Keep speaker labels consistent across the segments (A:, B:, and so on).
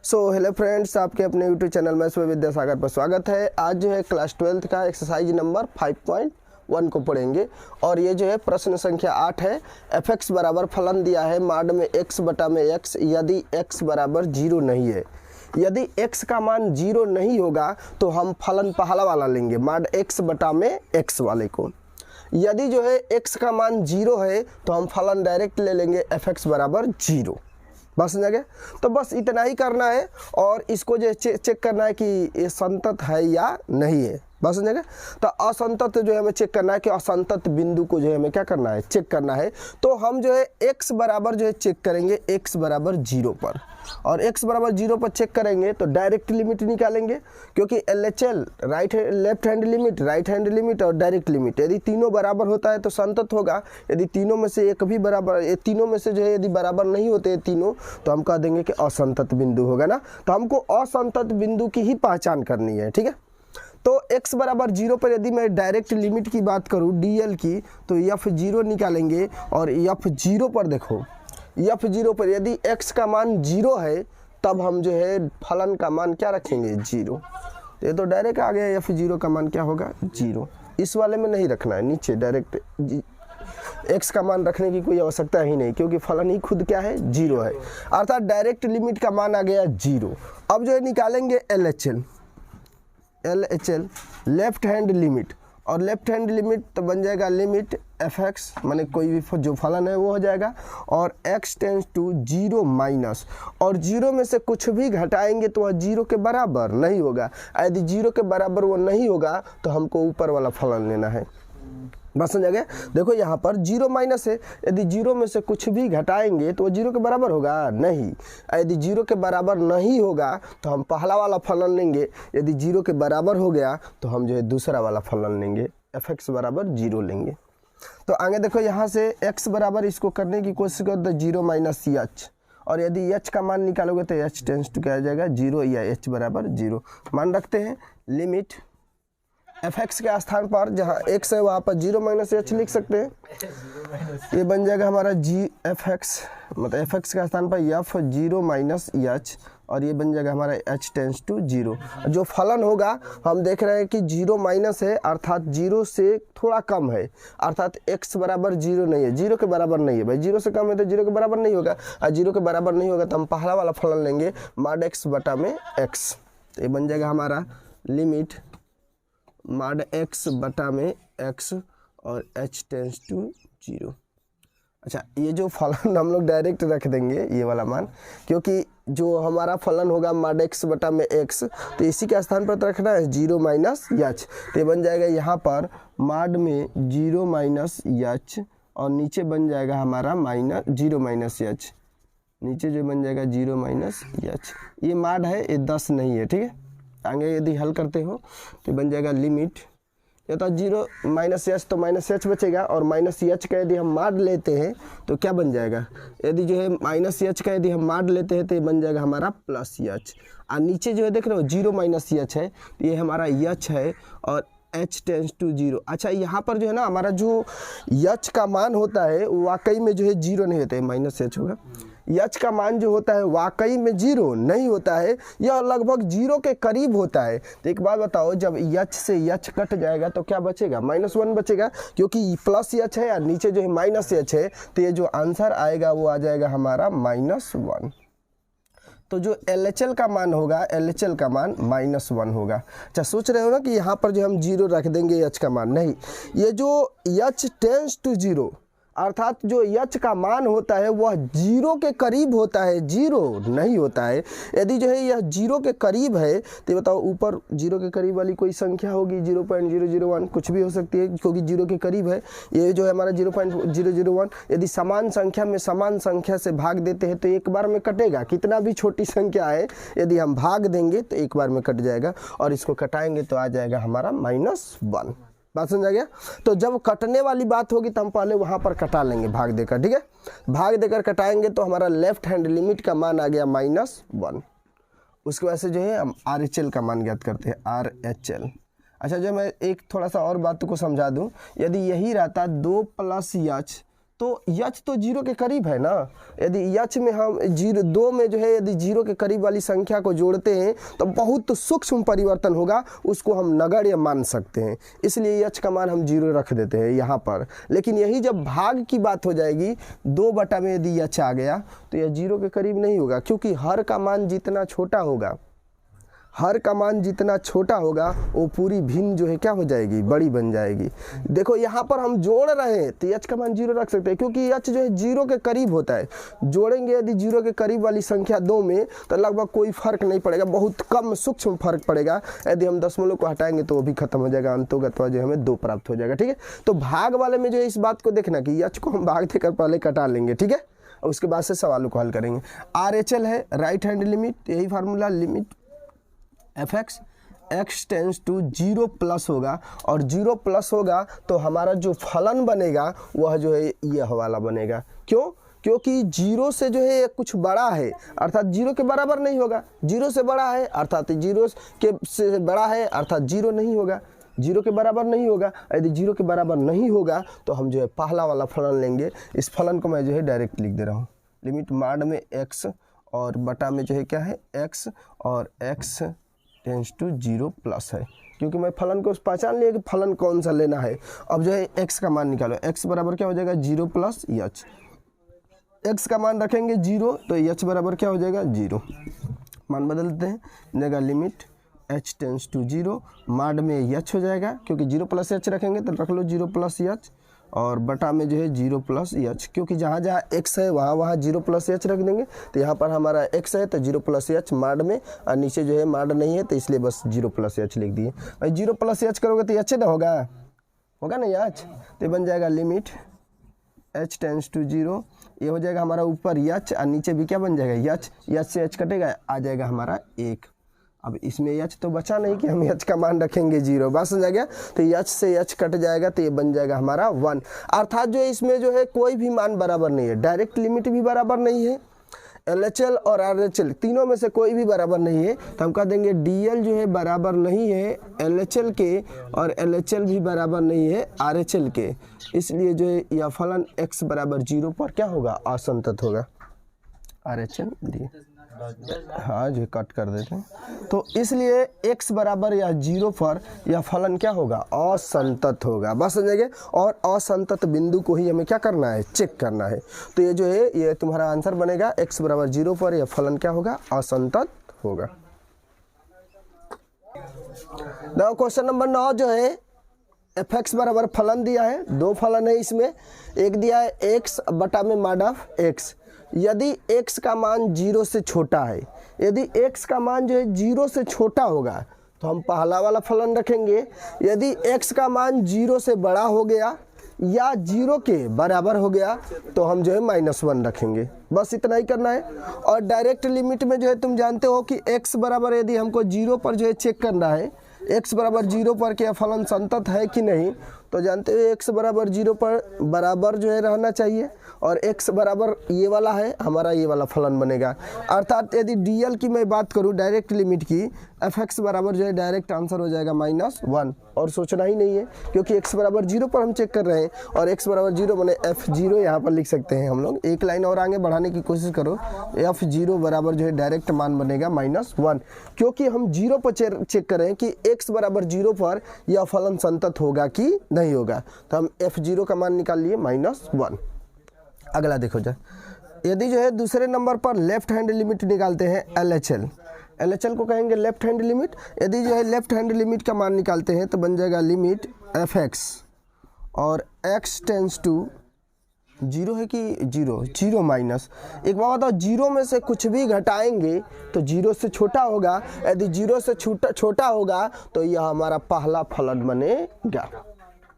A: Hello friends, आपके अपने YouTube channel में सूर्य विद्यासागर पर स्वागत है। आज जो है क्लास 12 का एक्सरसाइज नंबर 5.1 को पढ़ेंगे और ये जो है प्रश्न संख्या 8 है। fx बराबर फलन दिया है माड में x बटा में x यदि x बराबर 0 नहीं है। यदि x का मान 0 नहीं होगा तो हम फलन पहला वाला लेंगे, माड x बटा में x वाले को। यदि जो है x का मान 0 है तो हम फलन डायरेक्ट ले लेंगे fx बराबर 0। बस समझ गए? तो बस इतना ही करना है और इसको जो चेक करना है कि ये संतत है या नहीं है। बस समझ गए? तो असंतत जो है हमें चेक करना है कि असंतत बिंदु को जो है हमें क्या करना है, चेक करना है। तो हम जो है x बराबर जो है चेक करेंगे x बराबर 0 पर, और x बराबर 0 पर चेक करेंगे तो डायरेक्ट लिमिट निकालेंगे, क्योंकि LHL left hand limit, right hand limit और डायरेक्ट लिमिट यदि तीनों बराबर होता है तो संतत होगा। यदि तीनों में से एक भी बराबर, ये तीनों में से जो है यदि बराबर नहीं होते हैं तीनों, तो हम कह देंगे कि असंतत बिंदु होगा ना। तो हमको असंतत बिंदु की ही पहचान करनी है, ठीक है। तो x बराबर 0 पर यदि मैं डायरेक्ट लिमिट की बात करूं dl की, तो f0 निकालेंगे और f0 पर देखो, f0 पर यदि x का मान 0 है तब हम जो है फलन का मान क्या रखेंगे, 0। ये तो डायरेक्ट आ गया, f0 का मान क्या होगा, 0। इस वाले में नहीं रखना है, नीचे डायरेक्ट x का मान रखने की कोई आवश्यकता ही नहीं, क्योंकि फलन ही खुद क्या है, 0 है। अर्थात डायरेक्ट लिमिट का मान आ गया 0। अब जो है निकालेंगे LHL लेफ्ट हैंड लिमिट, और लेफ्ट हैंड लिमिट तो बन जाएगा लिमिट fx, माने कोई भी जो फलन है वो हो जाएगा, और x टेंस टू 0 माइनस, और 0 में से कुछ भी घटाएंगे तो वह 0 के बराबर नहीं होगा। यदि 0 के बराबर वो नहीं होगा तो हमको ऊपर वाला फलन लेना है। बस समझ गए? देखो यहाँ पर 0 माइनस है, यदि 0 में से कुछ भी घटाएंगे तो वो 0 के बराबर होगा नहीं। यदि 0 के बराबर नहीं होगा तो हम पहला वाला फलन लेंगे, यदि 0 के बराबर हो गया तो हम जो है दूसरा वाला फलन लेंगे, fx बराबर 0 लेंगे। तो आगे देखो, यहाँ से x बराबर इसको करने की कोशिश करो तो 0 माइनस h, और यदि h का मान निकालोगे तो h टेंस टू क्या आ जाएगा, 0 या h बराबर 0। मान रखते हैं लिमिट fx के स्थान पर जहाँ x है वहाँ पर 0 माइनस h लिख सकते हैं। ये बन जाएगा हमारा fx, मतलब fx के स्थान पर f0 माइनस h, और ये बन जाएगा हमारा h टेंस टू 0। जो फलन होगा हम देख रहे हैं कि 0 माइनस है, अर्थात 0 से थोड़ा कम है, अर्थात x बराबर 0 नहीं है, 0 के बराबर नहीं है। भाई 0 से कम है तो 0 के बराबर नहीं होगा, और 0 के बराबर नहीं होगा तो हम पहला वाला फलन लेंगे, माड x बटा में x। तो ये बन जाएगा हमारा लिमिट माड x बटा में x और h टेंस टू 0। अच्छा, ये जो फलन हम लोग डायरेक्ट रख देंगे ये वाला मान, क्योंकि जो हमारा फलन होगा माड x बटा में x, तो इसी के स्थान पर तो रखना है 0 माइनस h। तो ये बन जाएगा यहाँ पर माड में 0 माइनस h, और नीचे बन जाएगा हमारा -0 माइनस h, नीचे जो बन जाएगा 0 माइनस h। ये माड है, ये 10 नहीं है, ठीक है। आगे यदि हल करते हो तो बन जाएगा लिमिट, ये तो 0 माइनस h तो माइनस h बचेगा, और माइनस h का यदि हम माड लेते हैं तो क्या बन जाएगा, यदि जो है माइनस h का यदि हम माड लेते हैं तो ये बन जाएगा हमारा प्लस h। और नीचे जो है देख रहे हो 0 माइनस h है, तो ये हमारा h है और h टेंस टू 0। अच्छा, यहाँ पर जो है ना हमारा जो h का मान होता है वाकई में जो है 0 नहीं होता है, माइनस h होगा। h का मान जो होता है वाकई में 0 नहीं होता है, यह लगभग 0 के करीब होता है। तो एक बात बताओ, जब h से h कट जाएगा तो क्या बचेगा, -1 बचेगा, क्योंकि प्लस h है और नीचे जो है माइनस h है, तो ये जो आंसर आएगा वो आ जाएगा हमारा -1। तो जो LHL का मान होगा, LHL का मान -1 होगा। अच्छा, सोच रहे हो ना कि यहाँ पर जो हम 0 रख देंगे h का मान, नहीं, ये जो h टेंस टू 0, अर्थात जो h का मान होता है वह 0 के करीब होता है, 0 नहीं होता है। यदि जो है यह 0 के करीब है तो बताओ ऊपर 0 के करीब वाली कोई संख्या होगी, 0.001 कुछ भी हो सकती है, क्योंकि 0 के करीब है। ये जो है हमारा 0.001, यदि समान संख्या में समान संख्या से भाग देते हैं तो एक बार में कटेगा, कितना भी छोटी संख्या है यदि हम भाग देंगे तो एक बार में कट जाएगा, और इसको कटाएंगे तो आ जाएगा हमारा -1। बात समझ आ गया? तो जब कटने वाली बात होगी तो हम पहले वहाँ पर कटा लेंगे भाग देकर, ठीक है। भाग देकर कटाएंगे तो हमारा लेफ्ट हैंड लिमिट का मान आ गया -1। उसके वजह से जो है हम RHL का मान ज्ञात करते हैं, RHL। अच्छा, जो मैं एक थोड़ा सा और बात को समझा दूं, यदि यही रहता 2 + h तो यच तो जीरो के करीब है ना। यदि यच में हम जीरो दो में जो है यदि जीरो के करीब वाली संख्या को जोड़ते हैं तो बहुत सूक्ष्म परिवर्तन होगा, उसको हम नगण्य मान सकते हैं, इसलिए यच का मान हम जीरो रख देते हैं यहाँ पर। लेकिन यही जब भाग की बात हो जाएगी, 2 में यदि यच आ गया तो यह जीरो के करीब नहीं होगा, क्योंकि हर का मान जितना छोटा होगा, हर का मान जितना छोटा होगा वो पूरी भिन्न जो है क्या हो जाएगी, बड़ी बन जाएगी। देखो यहाँ पर हम जोड़ रहे हैं तो यच का मान जीरो रख सकते हैं, क्योंकि यच जो है जीरो के करीब होता है। जोड़ेंगे यदि जीरो के करीब वाली संख्या 2 में तो लगभग कोई फर्क नहीं पड़ेगा, बहुत कम सूक्ष्म फर्क पड़ेगा। यदि हम दशमलव को हटाएंगे तो वो भी खत्म हो जाएगा, अंतोगत्वा जो हमें 2 प्राप्त हो जाएगा। ठीक है, तो भाग वाले में जो है इस बात को देखना कि यच को हम भाग देकर पहले कटा लेंगे। ठीक है, उसके बाद से सवालों को हल करेंगे। RHL है राइट हैंड लिमिट, यही formula, limit fx x tends to 0 plus होगा, और 0 प्लस होगा तो हमारा जो फलन बनेगा वह जो है यह वाला बनेगा। क्यों? क्योंकि 0 से जो है कुछ बड़ा है, अर्थात 0 के बराबर नहीं होगा। 0 से बड़ा है अर्थात 0 के से बड़ा है अर्थात 0 नहीं होगा, 0 के बराबर नहीं होगा। यदि 0 के बराबर नहीं होगा तो हम जो है पहला वाला फलन लेंगे। इस फलन को मैं जो है डायरेक्ट लिख दे रहा हूँ, लिमिट माड में x और बटा में जो है क्या है x, और x टेंस टू 0 प्लस है, क्योंकि मैं फलन को पहचान लिया कि फलन कौन सा लेना है। अब जो है x का मान निकालो, x बराबर क्या हो जाएगा 0 प्लस यच, x का मान रखेंगे 0 तो यच बराबर क्या हो जाएगा 0। मान बदल देते हैं, जगह लिमिट h टेंस टू 0, माड में यच हो जाएगा, क्योंकि 0 प्लस एच रखेंगे तो रख लो 0 प्लस यच, और बटा में जो है 0 प्लस एच, क्योंकि जहाँ जहाँ x है वहाँ 0 प्लस एच रख देंगे। तो यहाँ पर हमारा x है तो 0 प्लस एच माड में, और नीचे जो है माड नहीं है तो इसलिए बस 0 प्लस एच लिख दिए। भाई 0 प्लस एच करोगे तो एच ना होगा, होगा ना एच, तो बन जाएगा लिमिट h टेंस टू 0, ये हो जाएगा हमारा ऊपर यच और नीचे भी क्या बन जाएगा यच, यच से एच कटेगा, आ जाएगा हमारा 1। अब इसमें यच तो बचा नहीं कि हम यच का मान रखेंगे 0, बस समझ गया। तो यच से यच कट जाएगा तो ये बन जाएगा हमारा 1, अर्थात जो इसमें जो है कोई भी मान बराबर नहीं है, डायरेक्ट लिमिट भी बराबर नहीं है, LHL और RHL तीनों में से कोई भी बराबर नहीं है। तो हम कह देंगे DL जो है बराबर नहीं है LHL के, और LHL भी बराबर नहीं है RHL के, इसलिए जो है यह फलन x बराबर 0 पर क्या होगा, असंतत होगा। RHL दिए, हाँ जो कट कर देते हैं, तो इसलिए x बराबर या 0 पर यह फलन क्या होगा, असंतत होगा। बस समझेंगे, और असंतत बिंदु को ही हमें क्या करना है, चेक करना है। तो ये जो है ये तुम्हारा आंसर बनेगा, x बराबर 0 पर यह फलन क्या होगा, असंतत होगा। now क्वेश्चन नंबर 9 जो है fx बराबर फलन दिया है, 2 फलन है इसमें, एक दिया है x बटा में माड ऑफ x। यदि x का मान 0 से छोटा है, यदि x का मान जो है 0 से छोटा होगा तो हम पहला वाला फलन रखेंगे। यदि x का मान 0 से बड़ा हो गया या 0 के बराबर हो गया तो हम जो है -1 रखेंगे, बस इतना ही करना है। और डायरेक्ट लिमिट में जो है तुम जानते हो कि x बराबर यदि हमको 0 पर जो है चेक करना है, x बराबर 0 पर क्या फलन संतत है कि नहीं, तो जानते हो x बराबर 0 पर बराबर जो है रहना चाहिए, और x बराबर ये वाला है, हमारा ये वाला फलन बनेगा। अर्थात यदि DL की मैं बात करूँ डायरेक्ट लिमिट की, fx बराबर जो है डायरेक्ट आंसर हो जाएगा -1, और सोचना ही नहीं है, क्योंकि x बराबर 0 पर हम चेक कर रहे हैं, और x बराबर 0 बने f0 यहाँ पर लिख सकते हैं हम लोग। एक लाइन और आगे बढ़ाने की कोशिश करो, f0 बराबर जो है डायरेक्ट मान बनेगा -1, क्योंकि हम 0 पर चेक कर रहे हैं कि x बराबर 0 पर यह फलन संतत होगा कि नहीं होगा। तो हम f0 का मान निकाल लिए -1। अगला देखो जाए, यदि जो है दूसरे नंबर पर लेफ्ट हैंड लिमिट निकालते हैं LHL को कहेंगे लेफ्ट हैंड लिमिट। यदि जो है लेफ्ट हैंड लिमिट का मान निकालते हैं तो बन जाएगा लिमिट fx और x टेंस टू 0 है कि 0 माइनस, एक बात बताओ 0 में से कुछ भी घटाएंगे तो 0 से छोटा होगा, यदि 0 से छोटा होगा तो यह हमारा पहला फलन बनेगा।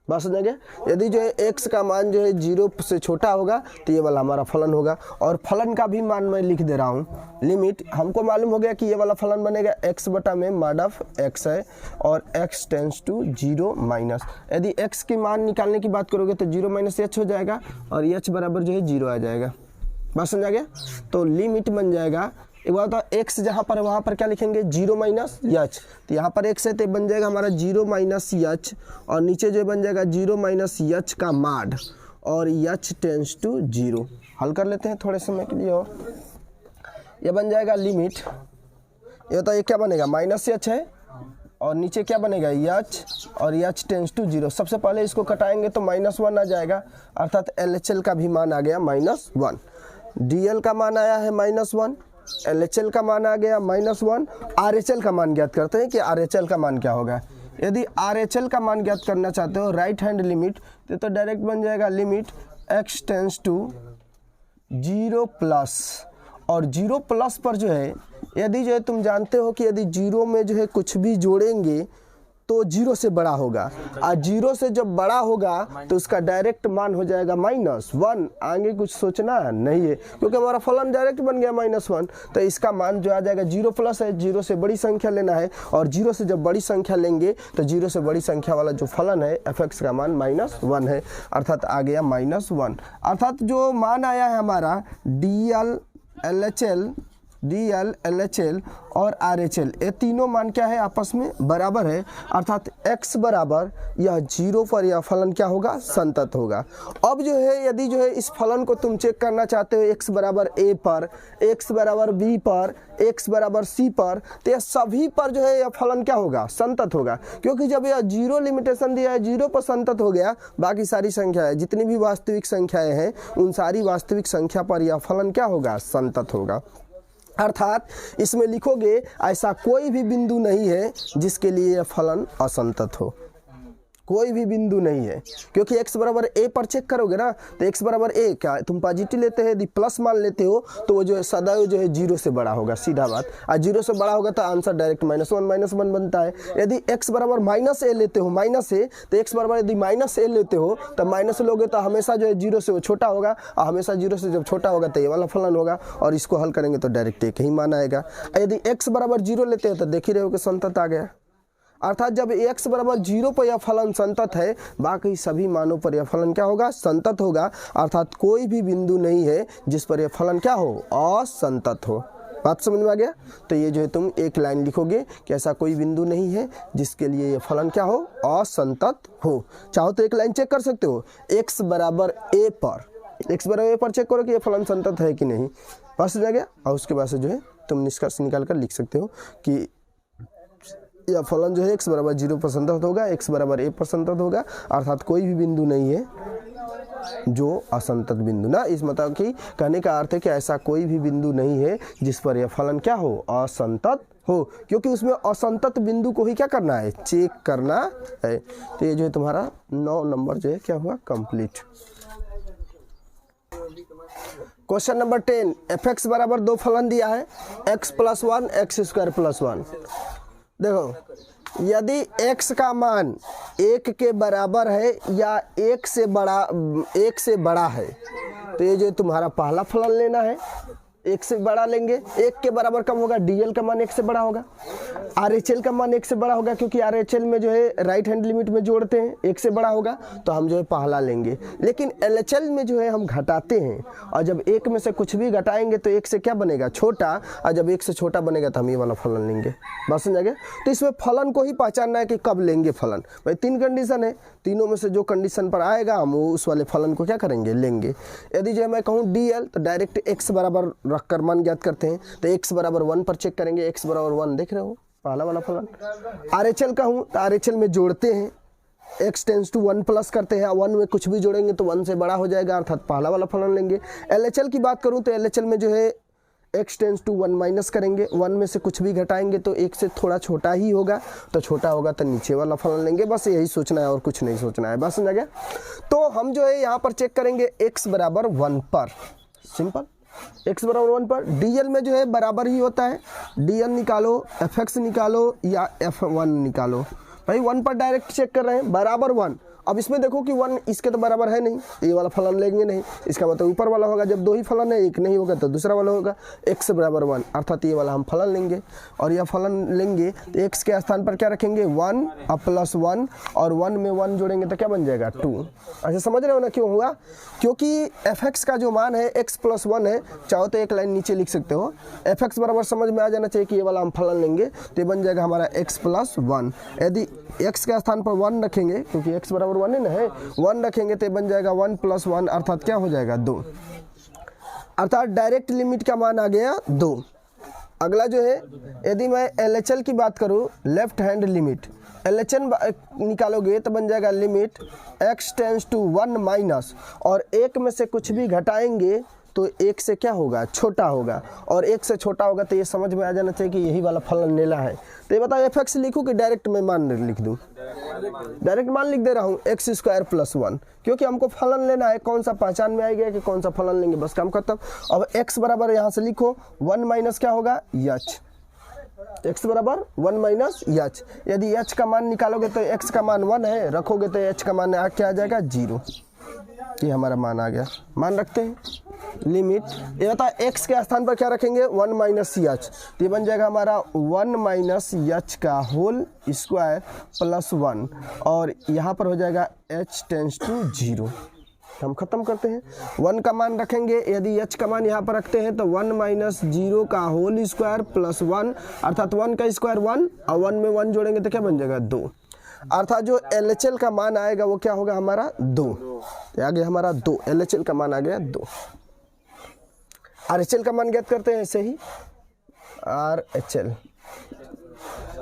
A: बस समझ गए। यदि जो है x का मान जो है 0 से छोटा होगा तो ये वाला हमारा फलन होगा, और फलन का भी मान मैं लिख दे रहा हूँ। लिमिट हमको मालूम हो गया कि ये वाला फलन बनेगा x बटा में माड ऑफ x है, और x टेंस टू 0 माइनस। यदि x के मान निकालने की बात करोगे तो 0 माइनस h हो जाएगा, और h बराबर जो है 0 आ जाएगा। बस समझा गया। तो लिमिट बन जाएगा, एक बात बताओ x जहाँ पर है वहाँ पर क्या लिखेंगे 0 माइनस h, तो यहाँ पर x है तो बन जाएगा हमारा 0 माइनस h, और नीचे जो बन जाएगा 0 माइनस h का माड, और h टेंस टू 0। हल कर लेते हैं थोड़े समय के लिए और ये बन जाएगा लिमिट, ये तो ये क्या बनेगा माइनस एच है और नीचे क्या बनेगा एच और एच टेंस टू 0। सबसे पहले इसको कटाएंगे तो -1 आ जाएगा, अर्थात LHL का भी मान आ गया -1, DL का मान आया है -1, LHL का मान आ गया -1। RHL का मान ज्ञात करते हैं कि RHL का मान क्या होगा। यदि RHL का मान ज्ञात करना चाहते हो राइट हैंड लिमिट तो डायरेक्ट बन जाएगा limit x tends to 0 plus, और 0 प्लस पर जो है यदि जो है तुम जानते हो कि यदि 0 में जो है कुछ भी जोड़ेंगे तो 0 से बड़ा होगा, और 0 से जब बड़ा होगा तो उसका डायरेक्ट मान हो जाएगा -1। आगे कुछ सोचना नहीं है क्योंकि हमारा फलन डायरेक्ट बन गया -1, तो इसका मान जो आ जाएगा 0 प्लस है, 0 से बड़ी संख्या लेना है, और 0 से जब बड़ी संख्या लेंगे तो 0 से बड़ी संख्या वाला जो फलन है fx का मान -1 है, अर्थात आ गया -1। अर्थात जो मान आया है हमारा DL, LHL और RHL, ये तीनों मान क्या है आपस में बराबर है, अर्थात x बराबर यह 0 पर यह फलन क्या होगा संतत होगा। अब जो है यदि जो है इस फलन को तुम चेक करना चाहते हो x बराबर a पर, x बराबर b पर, x बराबर c पर, तो यह सभी पर जो है यह फलन क्या होगा संतत होगा, क्योंकि जब यह 0 लिमिटेशन दिया है 0 पर संतत हो गया, बाकी सारी संख्याएं जितनी भी वास्तविक संख्याएं हैं उन सारी वास्तविक संख्या पर यह फलन क्या होगा संतत होगा। अर्थात इसमें लिखोगे ऐसा कोई भी बिंदु नहीं है जिसके लिए यह फलन असंतत हो, कोई भी बिंदु नहीं है, क्योंकि x बराबर a पर चेक करोगे ना तो x बराबर a क्या तुम पॉजिटिव लेते हैं, यदि प्लस मान लेते हो तो वो जो है सदैव जो है 0 से बड़ा होगा, सीधा बात। और 0 से बड़ा होगा तो आंसर डायरेक्ट -1 बनता है। यदि x बराबर -a लेते हो, -a, तो x बराबर यदि -a लेते हो तो माइनस लोगे तो हमेशा जो है 0 से वो छोटा होगा, और हमेशा 0 से जब छोटा होगा तो ये वाला फलन होगा, और इसको हल करेंगे तो डायरेक्ट एक ही मान आएगा। यदि x बराबर 0 लेते हो तो देख ही रहे हो कि संतत आ गया, अर्थात जब x बराबर 0 पर यह फलन संतत है बाकी सभी मानों पर यह फलन क्या होगा संतत होगा, अर्थात कोई भी बिंदु नहीं है जिस पर यह फलन क्या हो असंतत हो। बात समझ में आ गया? तो ये जो है तुम एक लाइन लिखोगे कि ऐसा कोई बिंदु नहीं है जिसके लिए ये फलन क्या हो असंतत हो। चाहो तो एक लाइन चेक कर सकते हो, x बराबर a पर चेक करो कि ये फलन संतत है कि नहीं, बस हो गया। और उसके बाद से जो है तुम निष्कर्ष निकाल कर लिख सकते हो कि यह फलन जो है x बराबर 0 पर संतत होगा, x बराबर a पर संतत होगा, अर्थात कोई भी बिंदु नहीं है जो असंतत बिंदु ना। इस मतलब कि कहने का अर्थ है कि ऐसा कोई भी बिंदु नहीं है जिस पर यह फलन क्या हो असंतत हो, क्योंकि उसमें असंतत बिंदु को ही क्या करना है चेक करना है। तो ये जो है तुम्हारा 9 नंबर जो है क्या हुआ कंप्लीट। क्वेश्चन नंबर 10, fx बराबर 2 फलन दिया है x + 1 x² + 1। देखो यदि x का मान 1 के बराबर है या 1 से बड़ा है तो ये जो तुम्हारा पहला फलन लेना है, 1 से बड़ा लेंगे, 1 के बराबर कब होगा DL का मान 1 से बड़ा होगा, RHL का मान 1 से बड़ा होगा, क्योंकि RHL में जो है राइट हैंड लिमिट में जोड़ते हैं 1 से बड़ा होगा तो हम जो है पहला लेंगे। लेकिन LHL में जो है हम घटाते हैं, और जब 1 में से कुछ भी घटाएंगे तो 1 से क्या बनेगा छोटा, और जब 1 से छोटा बनेगा तो हम ये वाला फलन लेंगे। बस समझ गए? तो इसमें फलन को ही पहचानना है कि कब लेंगे फलन। भाई 3 कंडीशन है, तीनों में से जो कंडीशन पर आएगा हम उस वाले फलन को क्या करेंगे लेंगे। यदि जो मैं कहूँ DL तो डायरेक्ट x बराबर रख कर मान ज्ञात करते हैं, तो x बराबर 1 पर चेक करेंगे, x बराबर 1 देख रहे हो पहला वाला फलन। RHL का हूँ तो RHL में जोड़ते हैं, x टेंस टू 1 प्लस करते हैं, 1 में कुछ भी जोड़ेंगे तो 1 से बड़ा हो जाएगा, अर्थात पहला वाला फलन लेंगे। LHL की बात करूँ तो LHL में जो है x टेंस टू 1 माइनस करेंगे, 1 में से कुछ भी घटाएंगे तो 1 से थोड़ा छोटा ही होगा, तो छोटा होगा तो नीचे वाला फलन लेंगे। बस यही सोचना है और कुछ नहीं सोचना है, बस समझ गया। तो हम जो है यहाँ पर चेक करेंगे x बराबर 1 पर, सिंपल x बराबर 1 पर। DL में जो है बराबर ही होता है, DL निकालो, fx निकालो या f1 निकालो। भाई 1 पर डायरेक्ट चेक कर रहे हैं, बराबर 1। अब इसमें देखो कि 1 इसके तो बराबर है नहीं, ये वाला फलन लेंगे नहीं, इसका मतलब ऊपर वाला होगा। जब 2 ही फलन है, एक नहीं होगा तो दूसरा वाला होगा, x बराबर 1, अर्थात ये वाला हम फलन लेंगे। और यह फलन लेंगे तो x के स्थान पर क्या रखेंगे 1 और प्लस 1, और 1 में 1 जोड़ेंगे तो क्या बन जाएगा 2। अच्छा समझ रहे हो ना क्यों हुआ? क्योंकि fx का जो मान है x + 1 है। चाहो तो एक लाइन नीचे लिख सकते हो, fx बराबर समझ में आ जाना चाहिए कि ये वाला हम फलन लेंगे, तो ये बन जाएगा हमारा x + 1। यदि x के स्थान पर 1 रखेंगे, क्योंकि x बराबर वन है ना, है 1 रखेंगे तो बन जाएगा 1 + 1 अर्थात क्या हो जाएगा 2, अर्थात डायरेक्ट लिमिट का मान आ गया 2। अगला जो है यदि मैं LHL की बात करूं, लेफ्ट हैंड लिमिट, LHL निकालोगे तो बन जाएगा limit x tends to 1 minus, और एक में से कुछ भी घटाएंगे तो एक से क्या होगा, छोटा होगा, और एक से छोटा होगा तो ये समझ में आ जाना चाहिए कि यही वाला फलन लेना है। तो ये बताओ fx लिखूँ कि डायरेक्ट मैं मान लिख दूँ? डायरेक्ट मान लिख दे रहा हूँ x² + 1, क्योंकि हमको फलन लेना है, कौन सा पहचान में आ गया कि कौन सा फलन लेंगे, बस काम खत्म। अब x बराबर यहाँ से लिखो 1 माइनस क्या होगा h, x बराबर 1 माइनस h। यदि h का मान निकालोगे तो x का मान 1 है, रखोगे तो h का मान क्या आ जाएगा 0। ये हमारा मान आ गया, मान रखते हैं लिमिट। ये बता x के स्थान पर क्या रखेंगे 1 माइनस h, तो ये बन जाएगा हमारा 1 माइनस h का होल स्क्वायर प्लस 1, और यहाँ पर हो जाएगा h टेंस टू 0। हम खत्म करते हैं, 1 का मान रखेंगे, यदि h का मान यहाँ पर रखते हैं तो 1 माइनस 0 का होल स्क्वायर प्लस 1, अर्थात 1 का स्क्वायर 1, और 1 में 1 जोड़ेंगे तो क्या बन जाएगा 2, अर्थात जो LHL का मान आएगा वो क्या होगा हमारा 2। आ गया हमारा 2, LHL का मान आ गया 2। RHL का मान ज्ञात करते हैं ऐसे ही, RHL,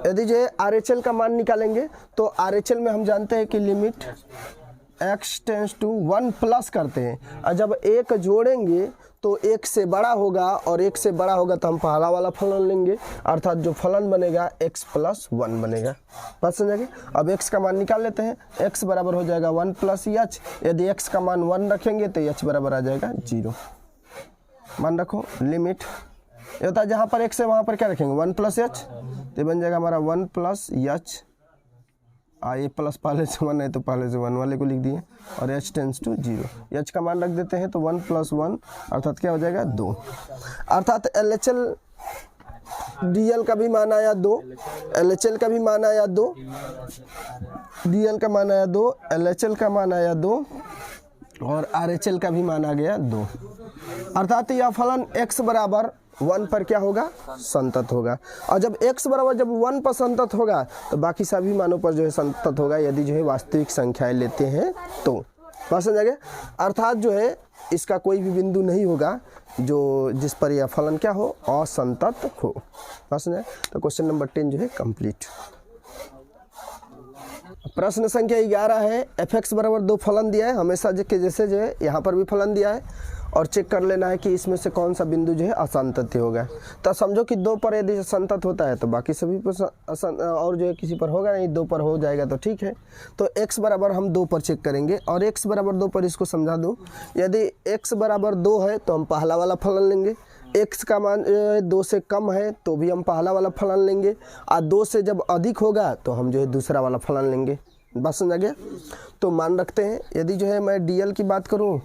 A: यदि जो है RHL का मान निकालेंगे तो RHL में हम जानते हैं कि limit x tends to 1 plus करते हैं, और जब एक जोड़ेंगे तो एक से बड़ा होगा, और एक से बड़ा होगा तो हम पहला वाला फलन लेंगे, अर्थात जो फलन बनेगा x + 1 बनेगा। बात समझेंगे? अब x का मान निकाल लेते हैं, x बराबर हो जाएगा 1 + h, यदि x का मान 1 रखेंगे तो h बराबर आ जाएगा 0। मान रखो लिमिट, ये होता है जहाँ पर x है वहाँ पर क्या रखेंगे 1 + h, तो बन जाएगा हमारा 1 + h, ये प्लस पहले से 1 है तो पहले से 1 वाले को लिख दिए, और h टेंस टू 0, h का मान रख देते हैं तो 1 + 1 अर्थात क्या हो जाएगा 2, अर्थात LHL DL का भी मान आया 2, LHL का भी मान आया 2, DL का मान आया 2, LHL का मान आया 2, और RHL का भी मान आ गया 2, अर्थात यह फलन x बराबर 1 पर क्या होगा संतत होगा, और जब x बराबर जब 1 पर संतत होगा तो बाकी सभी मानों पर जो है संतत होगा, यदि जो है वास्तविक संख्याएं लेते हैं तो। बात समझ आ गया? अर्थात जो है इसका कोई भी बिंदु नहीं होगा जो जिस पर यह फलन क्या हो असंतत हो। बात समझ? तो क्वेश्चन नंबर 10 जो है कंप्लीट। प्रश्न संख्या 11 है, fx बराबर 2 फलन दिया है, हमेशा के जैसे जो है यहाँ पर भी फलन दिया है, और चेक कर लेना है कि इसमें से कौन सा बिंदु जो है असंतत होगा। तो समझो कि 2 पर यदि संतत होता है तो बाकी सभी पर और जो है किसी पर होगा नहीं, 2 पर हो जाएगा तो ठीक है। तो x बराबर हम 2 पर चेक करेंगे, और x बराबर 2 पर इसको समझा दूँ, यदि x बराबर 2 है तो हम पहला वाला फलन लेंगे, x का मान 2 से कम है तो भी हम पहला वाला फलन लेंगे, और 2 से जब अधिक होगा तो हम जो है दूसरा वाला फलन लेंगे। बात समझ गया? तो मान रखते हैं, यदि जो है मैं DL की बात करूं,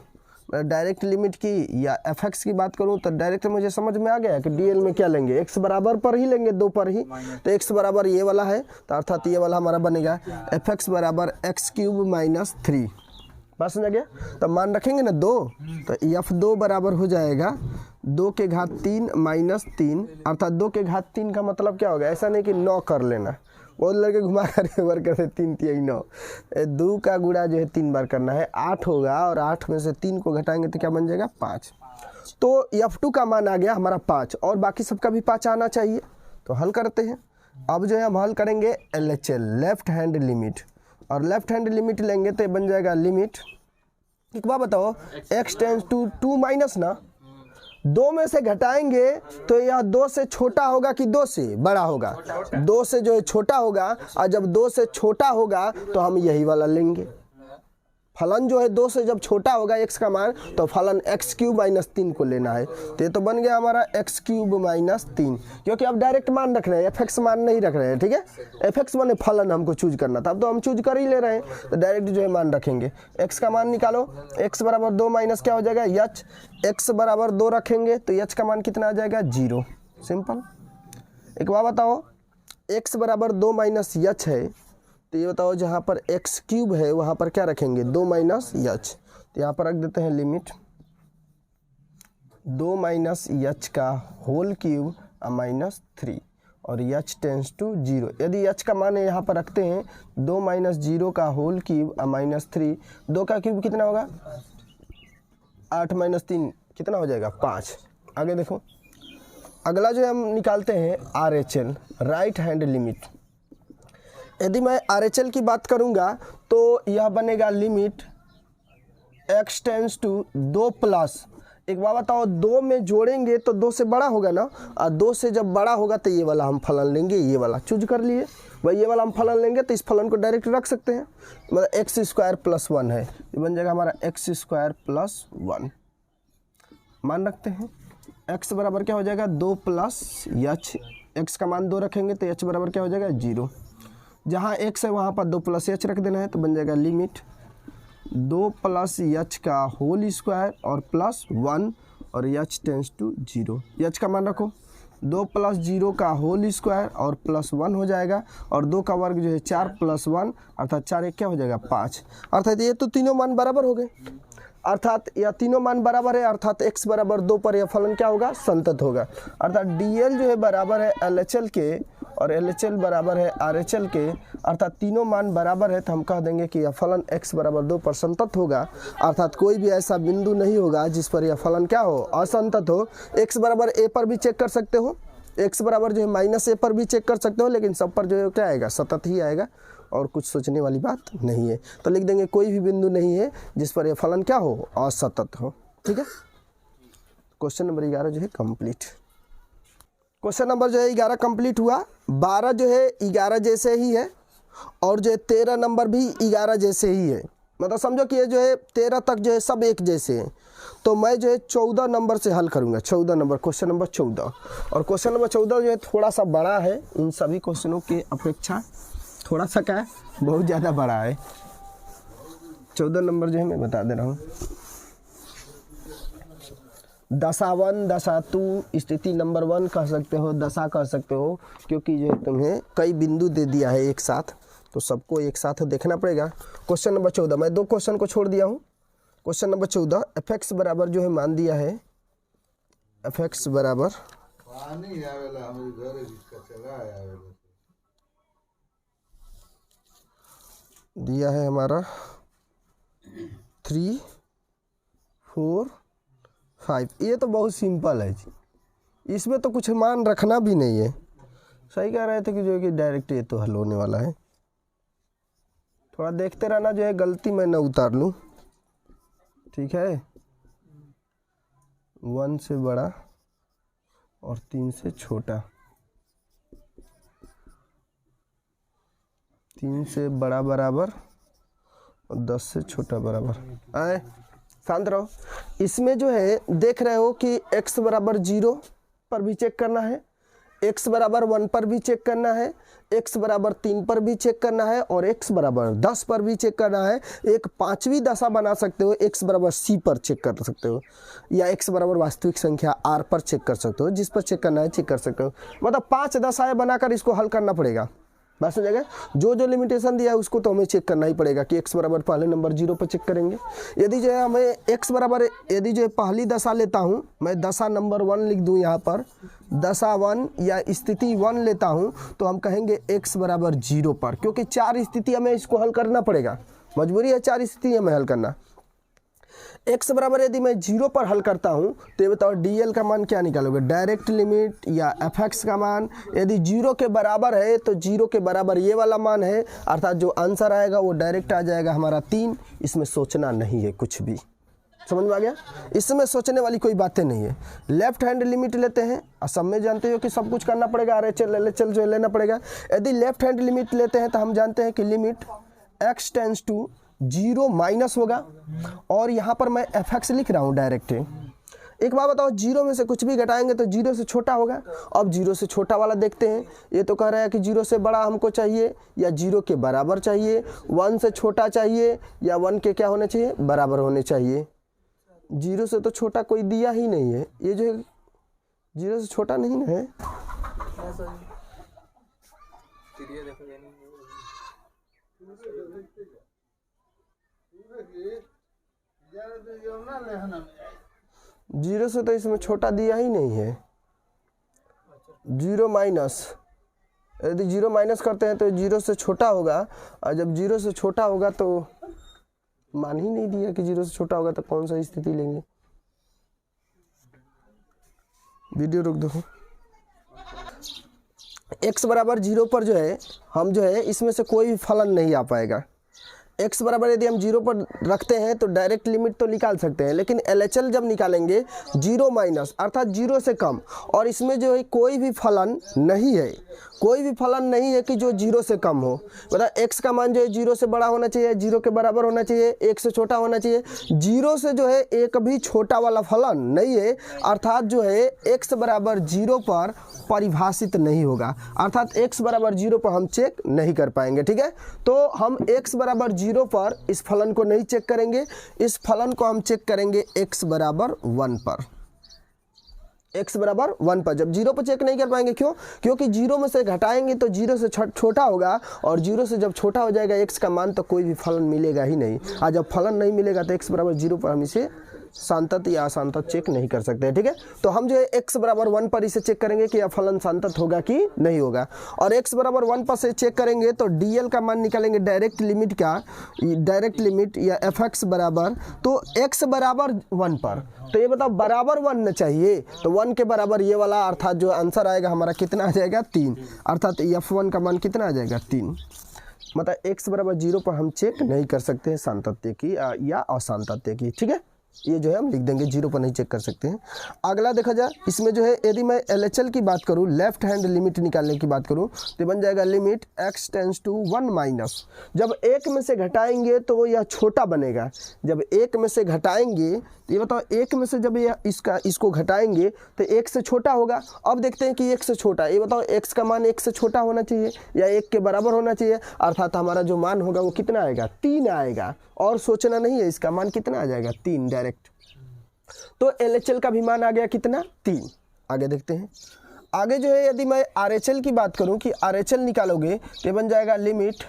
A: डायरेक्ट लिमिट की, या fx की बात करूं, तो डायरेक्ट मुझे समझ में आ गया कि DL में क्या लेंगे, x बराबर पर ही लेंगे, 2 पर ही। तो x बराबर ये वाला है, तो अर्थात ये वाला हमारा बनेगा fx बराबर x³ - 3। बात समझ गया? तो मान रखेंगे ना 2, तो f2 बराबर हो जाएगा 2 के घात 3 - 3, अर्थात 2 के घात 3 का मतलब क्या होगा, ऐसा नहीं कि 9 कर लेना, वो लड़के घुमा कर बार करते 3 3 9, 2 का गुणा जो है 3 बार करना है, 8 होगा, और 8 में से 3 को घटाएंगे तो क्या बन जाएगा 5। तो f2 का मान आ गया हमारा 5, और बाकी सबका भी 5 आना चाहिए। तो हल करते हैं, अब जो है हम हल करेंगे LHL लेफ्ट हैंड लिमिट, और लेफ्ट हैंड लिमिट लेंगे तो बन जाएगा लिमिट, एक बात बताओ x टेंस टू 2 माइनस ना, 2 में से घटाएंगे तो यह 2 से छोटा होगा कि 2 से बड़ा होगा, 2 से जो है छोटा होगा, और जब 2 से छोटा होगा तो हम यही वाला लेंगे। फलन जो है 2 से जब छोटा होगा x का मान, तो फलन x³ - 3 को लेना है। तो ये तो बन गया हमारा x³ - 3, क्योंकि अब डायरेक्ट मान रख रहे हैं, fx मान नहीं रख रहे हैं, ठीक है। fx माने फलन हमको चूज करना था, अब तो हम चूज कर ही ले रहे हैं, तो डायरेक्ट जो है मान रखेंगे। x का मान निकालो, x बराबर 2 माइनस क्या हो जाएगा h, x बराबर 2 रखेंगे तो h का मान कितना आ जाएगा 0। सिंपल। एक बात बताओ, x बराबर 2 माइनस h है, तो ये बताओ जहाँ पर x³ है वहाँ पर क्या रखेंगे 2 माइनस h, तो यहाँ पर रख देते हैं लिमिट 2 माइनस h का होल क्यूब - 3, और h टेंस टू 0। यदि h का मान यहाँ पर रखते हैं 2 माइनस 0 का होल क्यूब माइनस 3, 2 का क्यूब कितना होगा 8 माइनस 3 कितना हो जाएगा 5। आगे देखो, अगला जो हम निकालते हैं RHL, राइट हैंड लिमिट। यदि मैं RHL की बात करूँगा तो यह बनेगा limit x tends to 2 plus, एक बात बताओ 2 में जोड़ेंगे तो 2 से बड़ा होगा ना, और 2 से जब बड़ा होगा तो ये वाला हम फलन लेंगे, ये वाला चूज कर लिए भाई, ये वाला हम फलन लेंगे तो इस फलन को डायरेक्ट रख सकते हैं, मतलब एक्स स्क्वायर प्लस 1 है, ये बन जाएगा हमारा एक्स स्क्वायर प्लस 1। मान रखते हैं x बराबर क्या हो जाएगा 2 प्लस h, x का मान 2 रखेंगे तो h बराबर क्या हो जाएगा 0, जहाँ x है वहाँ पर 2 प्लस h रख देना है तो बन जाएगा लिमिट 2 प्लस h का होल स्क्वायर और प्लस 1 और h टेंस टू 0। h का मान रखो 2 प्लस 0 का होल स्क्वायर और प्लस 1 हो जाएगा, और 2 का वर्ग जो है 4 प्लस 1 अर्थात 4 एक क्या हो जाएगा 5, अर्थात ये तो तीनों मान बराबर हो गए, अर्थात यह तीनों मान बराबर है, अर्थात x बराबर 2 पर यह फलन क्या होगा संतत होगा, अर्थात DL जो है बराबर है LHL के और LHL बराबर है RHL के, अर्थात तीनों मान बराबर है, तो हम कह देंगे कि यह फलन x बराबर 2 पर संतत होगा, अर्थात कोई भी ऐसा बिंदु नहीं होगा जिस पर यह फलन क्या हो असंतत हो। x बराबर a पर भी चेक कर सकते हो, x बराबर जो है माइनस a पर भी चेक कर सकते हो, लेकिन सब पर जो है क्या आएगा सतत ही आएगा और कुछ सोचने वाली बात नहीं है, तो लिख देंगे कोई भी बिंदु नहीं है जिस पर यह फलन क्या हो असतत हो। ठीक है, क्वेश्चन नंबर 11 जो है कंप्लीट। क्वेश्चन नंबर जो है 11 कंप्लीट हुआ। 12 जो है 11 जैसे ही है और जो है 13 नंबर भी 11 जैसे ही है, मतलब समझो कि ये जो है 13 तक जो है सब एक जैसे हैं, तो मैं जो है 14 नंबर से हल करूंगा, 14 नंबर क्वेश्चन नंबर 14, और क्वेश्चन नंबर 14 जो है थोड़ा सा बड़ा है इन सभी क्वेश्चनों के अपेक्षा, थोड़ा सा क्या है बहुत ज़्यादा बड़ा है। 14 नंबर जो है मैं बता दे रहा हूँ, दशा 1 दशा 2 स्थिति नंबर 1 कह सकते हो, दशा कह सकते हो, क्योंकि जो तुम्हें कई बिंदु दे दिया है एक साथ, तो सबको एक साथ देखना पड़ेगा। क्वेश्चन नंबर 14 मैं 2 क्वेश्चन को छोड़ दिया हूँ। क्वेश्चन नंबर 14 fx बराबर जो है मान दिया है, fx बराबर दिया है हमारा 3 4 5, ये तो बहुत सिंपल है जी, इसमें तो कुछ मान रखना भी नहीं है। सही कह रहे थे कि जो कि डायरेक्ट ये तो हल होने वाला है, थोड़ा देखते रहना जो है गलती मैं न उतार लूँ। ठीक है, 1 से बड़ा और 3 से छोटा, 3 से बड़ा बराबर और 10 से छोटा बराबर। आए शांत रहो। इसमें जो है देख रहे हो कि x बराबर 0 पर भी चेक करना है, x बराबर 1 पर भी चेक करना है, x बराबर 3 पर भी चेक करना है और x बराबर 10 पर भी चेक करना है। एक 5वीं दशा बना सकते हो, x बराबर c पर चेक कर सकते हो, या x बराबर वास्तविक संख्या r पर चेक कर सकते हो, जिस पर चेक करना है चेक कर सकते हो। मतलब 5 दशाएं बनाकर इसको हल करना पड़ेगा, बात समझेगा। जो जो लिमिटेशन दिया है उसको तो हमें चेक करना ही पड़ेगा कि x बराबर पहले नंबर 0 पर चेक करेंगे। यदि जो है हमें x बराबर, यदि जो है पहली दशा लेता हूँ मैं, दशा नंबर 1 लिख दूँ यहाँ पर, दशा 1 या स्थिति 1 लेता हूँ, तो हम कहेंगे x बराबर 0 पर, क्योंकि 4 स्थिति हमें इसको हल करना पड़ेगा, मजबूरी है 4 स्थिति हमें हल करना। x बराबर यदि मैं 0 पर हल करता हूँ तो ये बताओ dl का मान क्या निकालोगे, डायरेक्ट लिमिट या fx का मान। यदि 0 के बराबर है तो 0 के बराबर ये वाला मान है, अर्थात जो आंसर आएगा वो डायरेक्ट आ जाएगा हमारा 3। इसमें सोचना नहीं है कुछ भी, समझ में आ गया, इसमें सोचने वाली कोई बातें नहीं है। लेफ्ट हैंड लिमिट लेते हैं, और सब में जानते हो कि सब कुछ करना पड़ेगा, RHL LHL जो लेना पड़ेगा। यदि लेफ्ट हैंड लिमिट लेते हैं तो हम जानते हैं कि limit x tends to 0 minus होगा, और यहाँ पर मैं fx लिख रहा हूँ डायरेक्ट। एक बात बताओ, 0 में से कुछ भी घटाएंगे तो 0 से छोटा होगा। अब 0 से छोटा वाला देखते हैं, ये तो कह रहा है कि 0 से बड़ा हमको चाहिए या 0 के बराबर चाहिए, 1 से छोटा चाहिए या 1 के क्या होने चाहिए बराबर होने चाहिए। 0 से तो छोटा कोई दिया ही नहीं है, ये जो है 0 से छोटा नहीं ना है। जीरो से तो इसमें छोटा दिया ही नहीं है, 0 माइनस यदि 0 माइनस करते हैं तो 0 से छोटा होगा, और जब 0 से छोटा होगा तो मान ही नहीं दिया कि 0 से छोटा होगा, तो कौन सा स्थिति लेंगे। वीडियो रोक दो। x बराबर 0 पर जो है हम जो है इसमें से कोई भी फलन नहीं आ पाएगा। x बराबर यदि हम 0 पर रखते हैं तो डायरेक्ट लिमिट तो निकाल सकते हैं, लेकिन LHL जब निकालेंगे 0 माइनस अर्थात 0 से कम, और इसमें जो है कोई भी फलन नहीं है, कोई भी फलन नहीं है कि जो 0 से कम हो। मतलब x का मान जो है 0 से बड़ा होना चाहिए, 0 के बराबर होना चाहिए, 1 से छोटा होना चाहिए। 0 से जो है एक भी छोटा वाला फलन नहीं है, अर्थात जो है x बराबर 0 पर परिभाषित नहीं होगा, अर्थात x बराबर 0 पर हम चेक नहीं कर पाएंगे। ठीक है, तो हम x बराबर 0 पर इस फलन को नहीं चेक करेंगे, इस फलन को हम चेक करेंगे x बराबर 1 पर। x बराबर 1 पर जब 0 पर चेक नहीं कर पाएंगे, क्यों? क्योंकि 0 में से घटाएंगे तो 0 से छोटा होगा, और 0 से जब छोटा हो जाएगा x का मान तो कोई भी फलन मिलेगा ही नहीं। और जब फलन नहीं मिलेगा तो x बराबर 0 पर हम इसे सांतत या असांतत चेक नहीं कर सकते। ठीक है, तो हम जो है x बराबर 1 पर इसे चेक करेंगे कि यह फलन सांतत होगा कि नहीं होगा, और x बराबर 1 पर से चेक करेंगे तो dl का मान निकालेंगे डायरेक्ट लिमिट का, डायरेक्ट लिमिट या fx बराबर, तो x बराबर 1 पर, तो ये बताओ बराबर 1 न चाहिए, तो 1 के बराबर ये वाला, अर्थात जो आंसर आएगा हमारा कितना आ जाएगा 3, अर्थात f1 का मान कितना आ जाएगा 3। मतलब x बराबर 0 पर हम चेक नहीं कर सकते हैं सांतत्य की या असांतत्य की। ठीक है, ये जो है हम लिख देंगे, 0 पर नहीं चेक कर सकते हैं। अगला देखा जाए, इसमें जो है यदि मैं LHL की बात करूं, लेफ्ट हैंड लिमिट निकालने की बात करूं, तो बन जाएगा limit x tends to 1 minus. जब एक में से घटाएंगे तो वो यह छोटा बनेगा, जब एक में से घटाएंगे तो ये बताओ एक में से जब ये इसको घटाएंगे तो 1 से छोटा होगा। अब देखते हैं कि 1 से छोटा, ये बताओ x का मान 1 से छोटा होना चाहिए या 1 के बराबर होना चाहिए, अर्थात हमारा जो मान होगा वो कितना आएगा 3 आएगा, और सोचना नहीं है, इसका मान कितना आ जाएगा 3 डायरेक्ट। तो LHL का भी मान आ गया कितना 3। आगे देखते हैं, आगे जो है यदि मैं RHL की बात करूं कि RHL निकालोगे तो बन जाएगा limit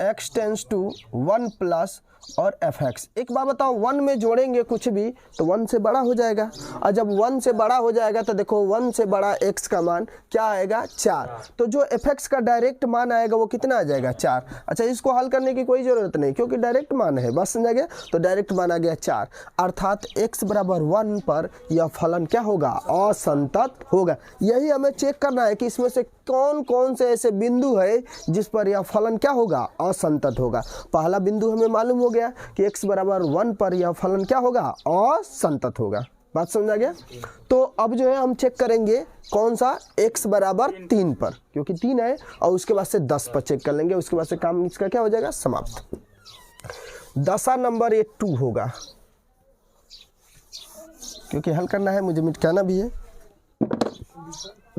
A: x tends to 1 plus और fx। एक बात बताओ, 1 में जोड़ेंगे कुछ भी तो 1 से बड़ा हो जाएगा, और जब 1 से बड़ा हो जाएगा तो देखो 1 से बड़ा x का मान क्या आएगा 4, तो जो fx का डायरेक्ट मान आएगा वो कितना आ जाएगा 4। अच्छा, इसको हल करने की कोई ज़रूरत नहीं क्योंकि डायरेक्ट मान है, बस समझा गया, तो डायरेक्ट मान आ गया 4, अर्थात x बराबर 1 पर यह फलन क्या होगा असंतत होगा। यही हमें चेक करना है कि इसमें से कौन कौन से ऐसे बिंदु है जिस पर यह फलन क्या होगा असंतत होगा। पहला बिंदु हमें मालूम हो गया कि x बराबर 1 पर यह फलन क्या होगा असंतत होगा। बात समझा गया? तो अब जो है हम चेक करेंगे कौन सा x बराबर 3 पर, क्योंकि 3 है, और उसके बाद से 10 पर चेक कर लेंगे, उसके बाद से काम इसका क्या हो जाएगा समाप्त। 10वां नंबर ये 2 होगा, क्योंकि हल करना है मुझे, मिटाना भी है।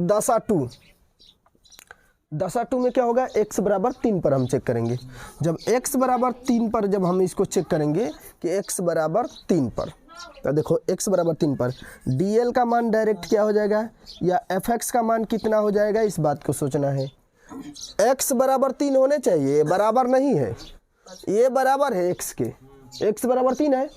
A: 10वां 2, 10वां 2 में क्या होगा x बराबर 3 पर हम चेक करेंगे। जब x बराबर 3 पर जब हम इसको चेक करेंगे कि x बराबर 3 पर, तो देखो x बराबर 3 पर dl का मान डायरेक्ट क्या हो जाएगा या fx का मान कितना हो जाएगा, इस बात को सोचना है। x बराबर 3 होने चाहिए, बराबर नहीं है, ये बराबर है x के, x बराबर 3 है,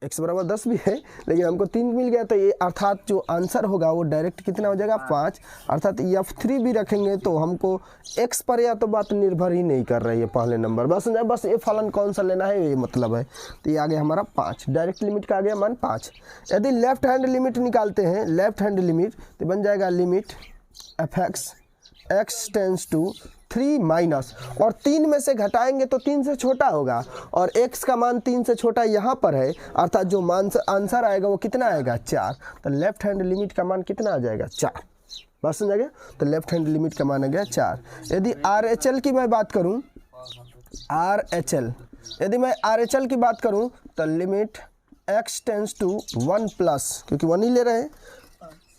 A: x बराबर 10 भी है, लेकिन हमको 3 मिल गया, तो ये अर्थात जो आंसर होगा वो डायरेक्ट कितना हो जाएगा 5, अर्थात f3 भी रखेंगे तो हमको x पर या तो बात निर्भर ही नहीं कर रही है पहले नंबर, बस ये फलन कौन सा लेना है ये मतलब है। तो ये आ गया हमारा 5, डायरेक्ट लिमिट का आ गया मान 5। यदि लेफ्ट हैंड लिमिट निकालते हैं, लेफ्ट हैंड लिमिट, तो बन जाएगा limit fx x tends to 3 minus, और 3 में से घटाएंगे तो 3 से छोटा होगा, और x का मान 3 से छोटा यहाँ पर है, अर्थात जो मान आंसर आएगा वो कितना आएगा 4। तो लेफ्ट हैंड लिमिट का मान कितना आ जाएगा 4। बस समझ गया? तो लेफ्ट हैंड लिमिट का मान आ गया 4। यदि RHL की मैं बात करूँ, RHL, यदि मैं RHL की बात करूँ तो limit x tends to 1 plus, क्योंकि 1 ही ले रहे हैं,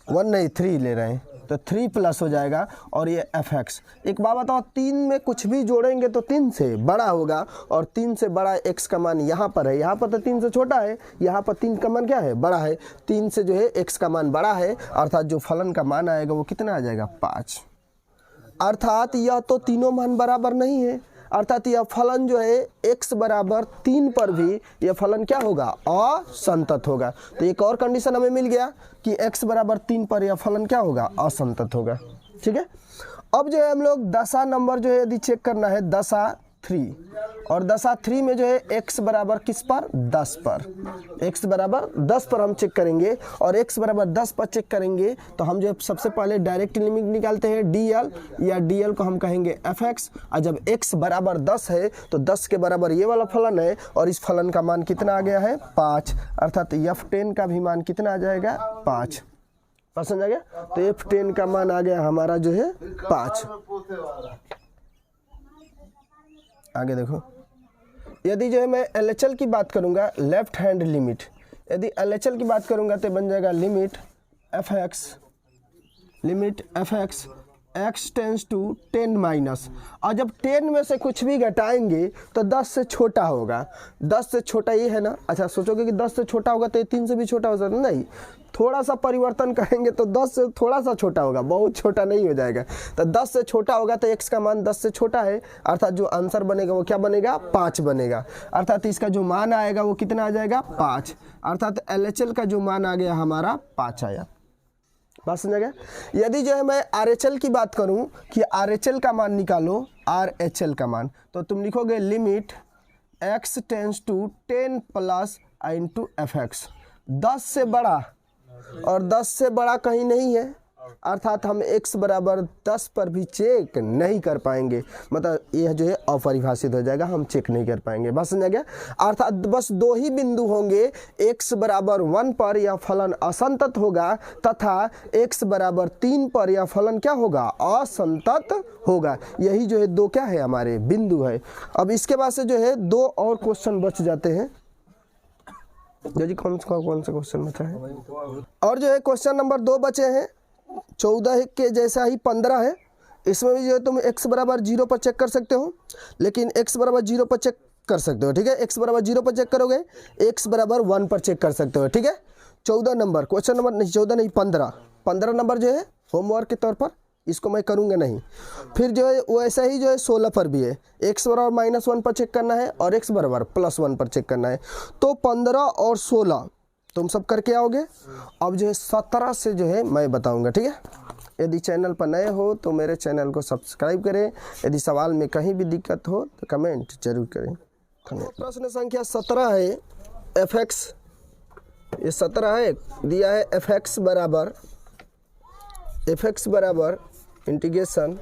A: 1 नहीं 3 ले रहे हैं, तो 3 प्लस हो जाएगा, और ये fx। एक बात बताओ, 3 में कुछ भी जोड़ेंगे तो 3 से बड़ा होगा, और 3 से बड़ा x का मान यहाँ पर है, यहाँ पर तो 3 से छोटा है, यहाँ पर 3 का मान क्या है बड़ा है, 3 से जो है x का मान बड़ा है, अर्थात जो फलन का मान आएगा वो कितना आ जाएगा 5। अर्थात यह तो तीनों मान बराबर नहीं है, अर्थात यह फलन जो है x बराबर 3 पर भी यह फलन क्या होगा असंतत होगा। तो एक और कंडीशन हमें मिल गया कि x बराबर 3 पर यह फलन क्या होगा असंतत होगा। ठीक है, अब जो है हम लोग दशा नंबर जो है यदि चेक करना है दशा 3, और दशा 3 में जो है x बराबर किस पर 10 पर, x बराबर 10 पर हम चेक करेंगे, और x बराबर 10 पर चेक करेंगे तो हम जो है सबसे पहले डायरेक्ट लिमिट निकालते हैं dl, या dl को हम कहेंगे fx, और जब x बराबर 10 है तो 10 के बराबर ये वाला फलन है, और इस फलन का मान कितना आ गया है 5, अर्थात f10 का भी मान कितना आ जाएगा 5। समझ आ गया? तो f10 का मान आ गया हमारा जो है 5। आगे देखो, यदि जो है मैं LHL की बात करूंगा, लेफ्ट हैंड लिमिट, यदि LHL की बात करूंगा तो बन जाएगा limit fx x tends to 10 minus, और जब 10 में से कुछ भी घटाएंगे तो 10 से छोटा होगा। 10 से छोटा ये है ना, अच्छा सोचोगे कि 10 से छोटा होगा तो ये 3 से भी छोटा हो सकता, नहीं, थोड़ा सा परिवर्तन करेंगे तो 10 से थोड़ा सा छोटा होगा, बहुत छोटा नहीं हो जाएगा। तो 10 से छोटा होगा तो x का मान 10 से छोटा है, अर्थात जो आंसर बनेगा वो क्या बनेगा 5 बनेगा, अर्थात इसका जो मान आएगा वो कितना आ जाएगा 5, अर्थात LHL का जो मान आ गया हमारा 5 आया। बात समझ गया? यदि जो है मैं RHL की बात करूं कि RHL का मान निकालो, RHL का मान, तो तुम लिखोगे limit x tends to 10 plus into fx, 10 से बड़ा और 10 से बड़ा कहीं नहीं है, अर्थात हम x बराबर 10 पर भी चेक नहीं कर पाएंगे, मतलब यह जो है अपरिभाषित हो जाएगा, हम चेक नहीं कर पाएंगे। बस समझ गया? अर्थात बस 2 ही बिंदु होंगे, x बराबर 1 पर यह फलन असंतत होगा, तथा x बराबर 3 पर यह फलन क्या होगा असंतत होगा। यही जो है 2 क्या है हमारे बिंदु है। अब इसके बाद से जो है 2 और क्वेश्चन बच जाते हैं। जी कौन सा क्वेश्चन बचा है? और जो है क्वेश्चन नंबर 2 बचे हैं, 14 के जैसा ही 15 है, इसमें भी जो है तुम x बराबर 0 पर चेक कर सकते हो, लेकिन x बराबर 0 पर चेक कर सकते हो, ठीक है। x बराबर 0 पर चेक करोगे, x बराबर 1 पर चेक कर सकते हो, ठीक है। 14 नंबर क्वेश्चन नंबर नहीं, 14 नहीं 15 नंबर जो है होमवर्क के तौर पर, इसको मैं करूँगा नहीं। फिर जो है वैसा ही जो है 16 पर भी है, x बराबर -1 पर चेक करना है और x बराबर +1 पर चेक करना है। तो 15 और 16 तुम सब करके आओगे। अब जो है 17 से जो है मैं बताऊंगा, ठीक है। यदि चैनल पर नए हो तो मेरे चैनल को सब्सक्राइब करें, यदि सवाल में कहीं भी दिक्कत हो तो कमेंट जरूर करें। प्रश्न संख्या 17 है, fx, ये 17 है, दिया है fx बराबर इंटीग्रेशन,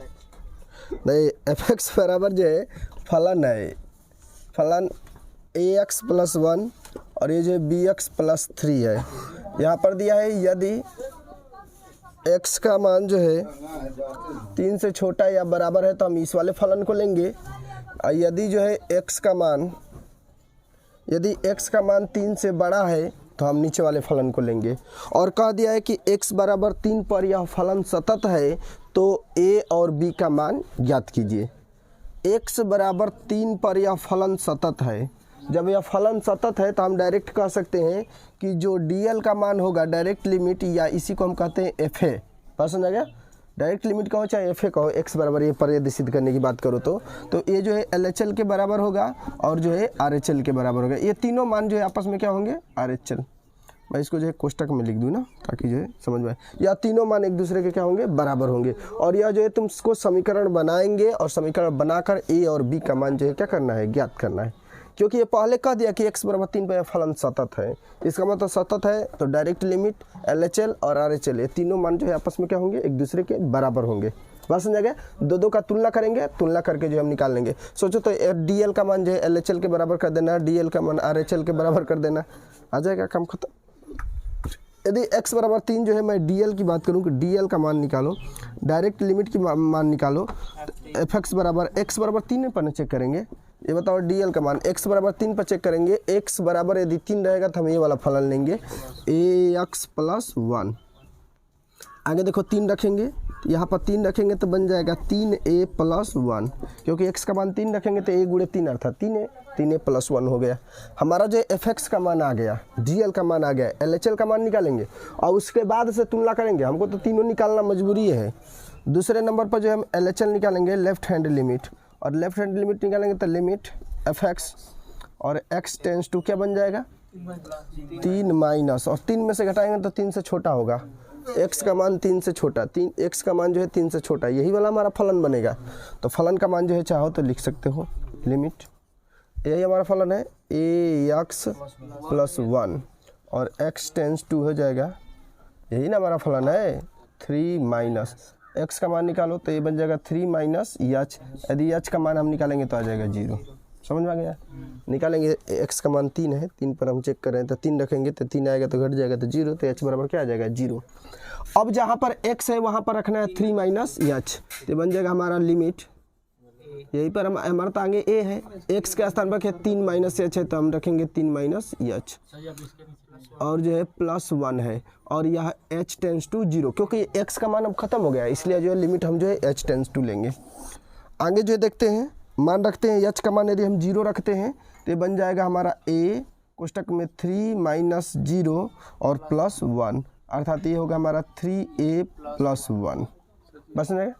A: नहीं fx बराबर जो है फलन है, फलन ax + 1 और ये जो bx + 3 है। यहाँ पर दिया है यदि x का मान जो है 3 से छोटा या बराबर है तो हम इस वाले फलन को लेंगे, और यदि जो है x का मान, यदि x का मान 3 से बड़ा है तो हम नीचे वाले फलन को लेंगे। और कह दिया है कि x बराबर 3 पर यह फलन सतत है, तो a और b का मान ज्ञात कीजिए। x बराबर 3 पर यह फलन सतत है, जब यह फलन सतत है तो हम डायरेक्ट कह सकते हैं कि जो dl का मान होगा डायरेक्ट लिमिट, या इसी को हम कहते हैं fa, पसंद आ गया। डायरेक्ट लिमिट कहो चाहे fa कहो, x बराबर ये पर सिद्ध करने की बात करो तो ये जो है LHL के बराबर होगा और जो है RHL के बराबर होगा। ये तीनों मान जो है आपस में क्या होंगे RHL, मैं इसको जो है कोष्टक में लिख दूँ ना ताकि जो है समझ में आए। या तीनों मान एक दूसरे के क्या होंगे बराबर होंगे, और यह जो है तुम इसको समीकरण बनाएंगे और समीकरण बनाकर a और b का मान जो है क्या करना है ज्ञात करना है। क्योंकि ये पहले कह दिया कि x बराबर 3 पर फलन सतत है, इसका मतलब सतत है तो डायरेक्ट लिमिट LHL और RHL ये तीनों मान जो है आपस में क्या होंगे एक दूसरे के बराबर होंगे। बात समझ गया? दो का तुलना करेंगे, तुलना करके जो हम निकाल लेंगे। सोचो तो DL का मान जो है LHL के बराबर कर देना, DL का मान RHL के बराबर कर देना, आ जाएगा काम खत्म। यदि x बराबर 3 जो है मैं DL की बात करूं कि DL का मान निकालो, डायरेक्ट लिमिट की मान निकालो, तो fx बराबर x बराबर 3 पर चेक करेंगे। ये बताओ DL का मान x बराबर 3 पर चेक करेंगे, x बराबर यदि 3 रहेगा तो हम ये वाला फलन लेंगे ax + 1। आगे देखो 3 रखेंगे, यहाँ पर 3 रखेंगे तो बन जाएगा 3a + 1, क्योंकि x का मान 3 रखेंगे तो a × 3 अर्थात 3a + 1 हो गया। हमारा जो fx का मान आ गया, dl का मान आ गया, LHL का मान निकालेंगे और उसके बाद से तुलना करेंगे। हमको तो तीनों निकालना मजबूरी है। दूसरे नंबर पर जो हम LHL निकालेंगे लेफ्ट हैंड लिमिट, और लेफ्ट हैंड लिमिट निकालेंगे तो लिमिट fx और x टेंस टू क्या बन जाएगा 3 माइनस, और 3 में से घटाएंगे तो 3 से छोटा होगा, x का मान 3 से छोटा, x का मान जो है 3 से छोटा, यही वाला हमारा फलन बनेगा। तो फलन का मान जो है चाहो तो लिख सकते हो लिमिट, यही हमारा फलन है ax + 1 और x टेंस टू हो जाएगा, यही ना हमारा फलन है 3 माइनस x का मान निकालो तो ये बन जाएगा 3 माइनस h। यदि h का मान हम निकालेंगे तो आ जाएगा 0। समझ में आ गया? निकालेंगे, x का मान 3 है, 3 पर हम चेक कर रहे हैं तो 3 रखेंगे तो 3 आएगा तो घट जाएगा तो 0, तो h बराबर क्या आ जाएगा 0। अब जहाँ पर x है वहाँ पर रखना है 3 माइनस h, तो बन जाएगा हमारा लिमिट, यहीं पर हम हमारा तो आगे a है, x के स्थान पर क्या 3 माइनस h है तो हम रखेंगे 3 माइनस h और जो है +1 है और यह h टेंस टू 0, क्योंकि x का मान अब खत्म हो गया इसलिए जो है लिमिट हम जो है h टेंस टू लेंगे। आगे जो देखते हैं मान रखते हैं, h का मान यदि हम 0 रखते हैं तो ये बन जाएगा हमारा a कोष्टक में 3 माइनस 0 और +1, अर्थात ये होगा हमारा 3a + 1, बस ना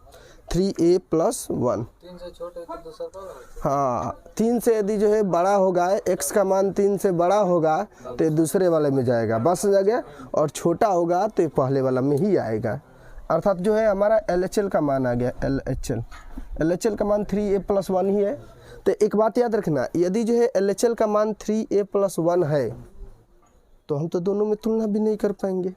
A: 3a + 1।
B: 3 से छोटे तो दूसरा का होगा।
A: हाँ, 3 से यदि जो है बड़ा होगा, x का मान 3 से बड़ा होगा तो ये दूसरे वाले में जाएगा, बस आ गया, और छोटा होगा तो ये पहले वाला में ही आएगा, अर्थात जो है हमारा LHL का मान आ गया, LHL का मान 3a + 1 ही है। तो एक बात याद रखना, यदि जो है LHL का मान 3a + 1 है तो हम तो दोनों में तुलना भी नहीं कर पाएंगे,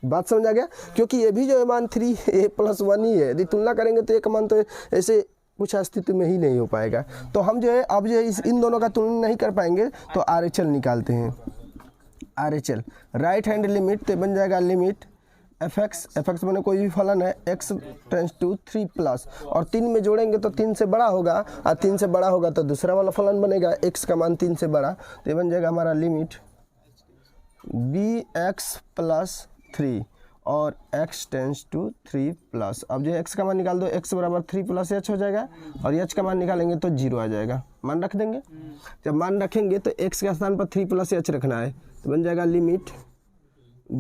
A: बात समझ आ गया, क्योंकि ये भी जो है मान 3a + 1 ही है, यदि तुलना करेंगे तो एक मान तो ऐसे कुछ अस्तित्व में ही नहीं हो पाएगा। तो हम जो है अब जो है इन दोनों का तुलना नहीं कर पाएंगे तो RHL निकालते हैं, RHL राइट हैंड लिमिट, तो बन जाएगा लिमिट fx मैंने कोई भी फलन है x टेंस टू 3+ और 3 में जोड़ेंगे तो 3 से बड़ा होगा, और 3 से बड़ा होगा तो दूसरा वाला फलन बनेगा x का मान 3 से बड़ा, तो ये बन जाएगा हमारा लिमिट bx + 3 और x टेंस टू 3+। अब जो x का मान निकाल दो, x बराबर 3 + h हो जाएगा और h का मान निकालेंगे तो 0 आ जाएगा, मान रख देंगे। जब मान रखेंगे तो x के स्थान पर 3 + h रखना है, तो बन जाएगा लिमिट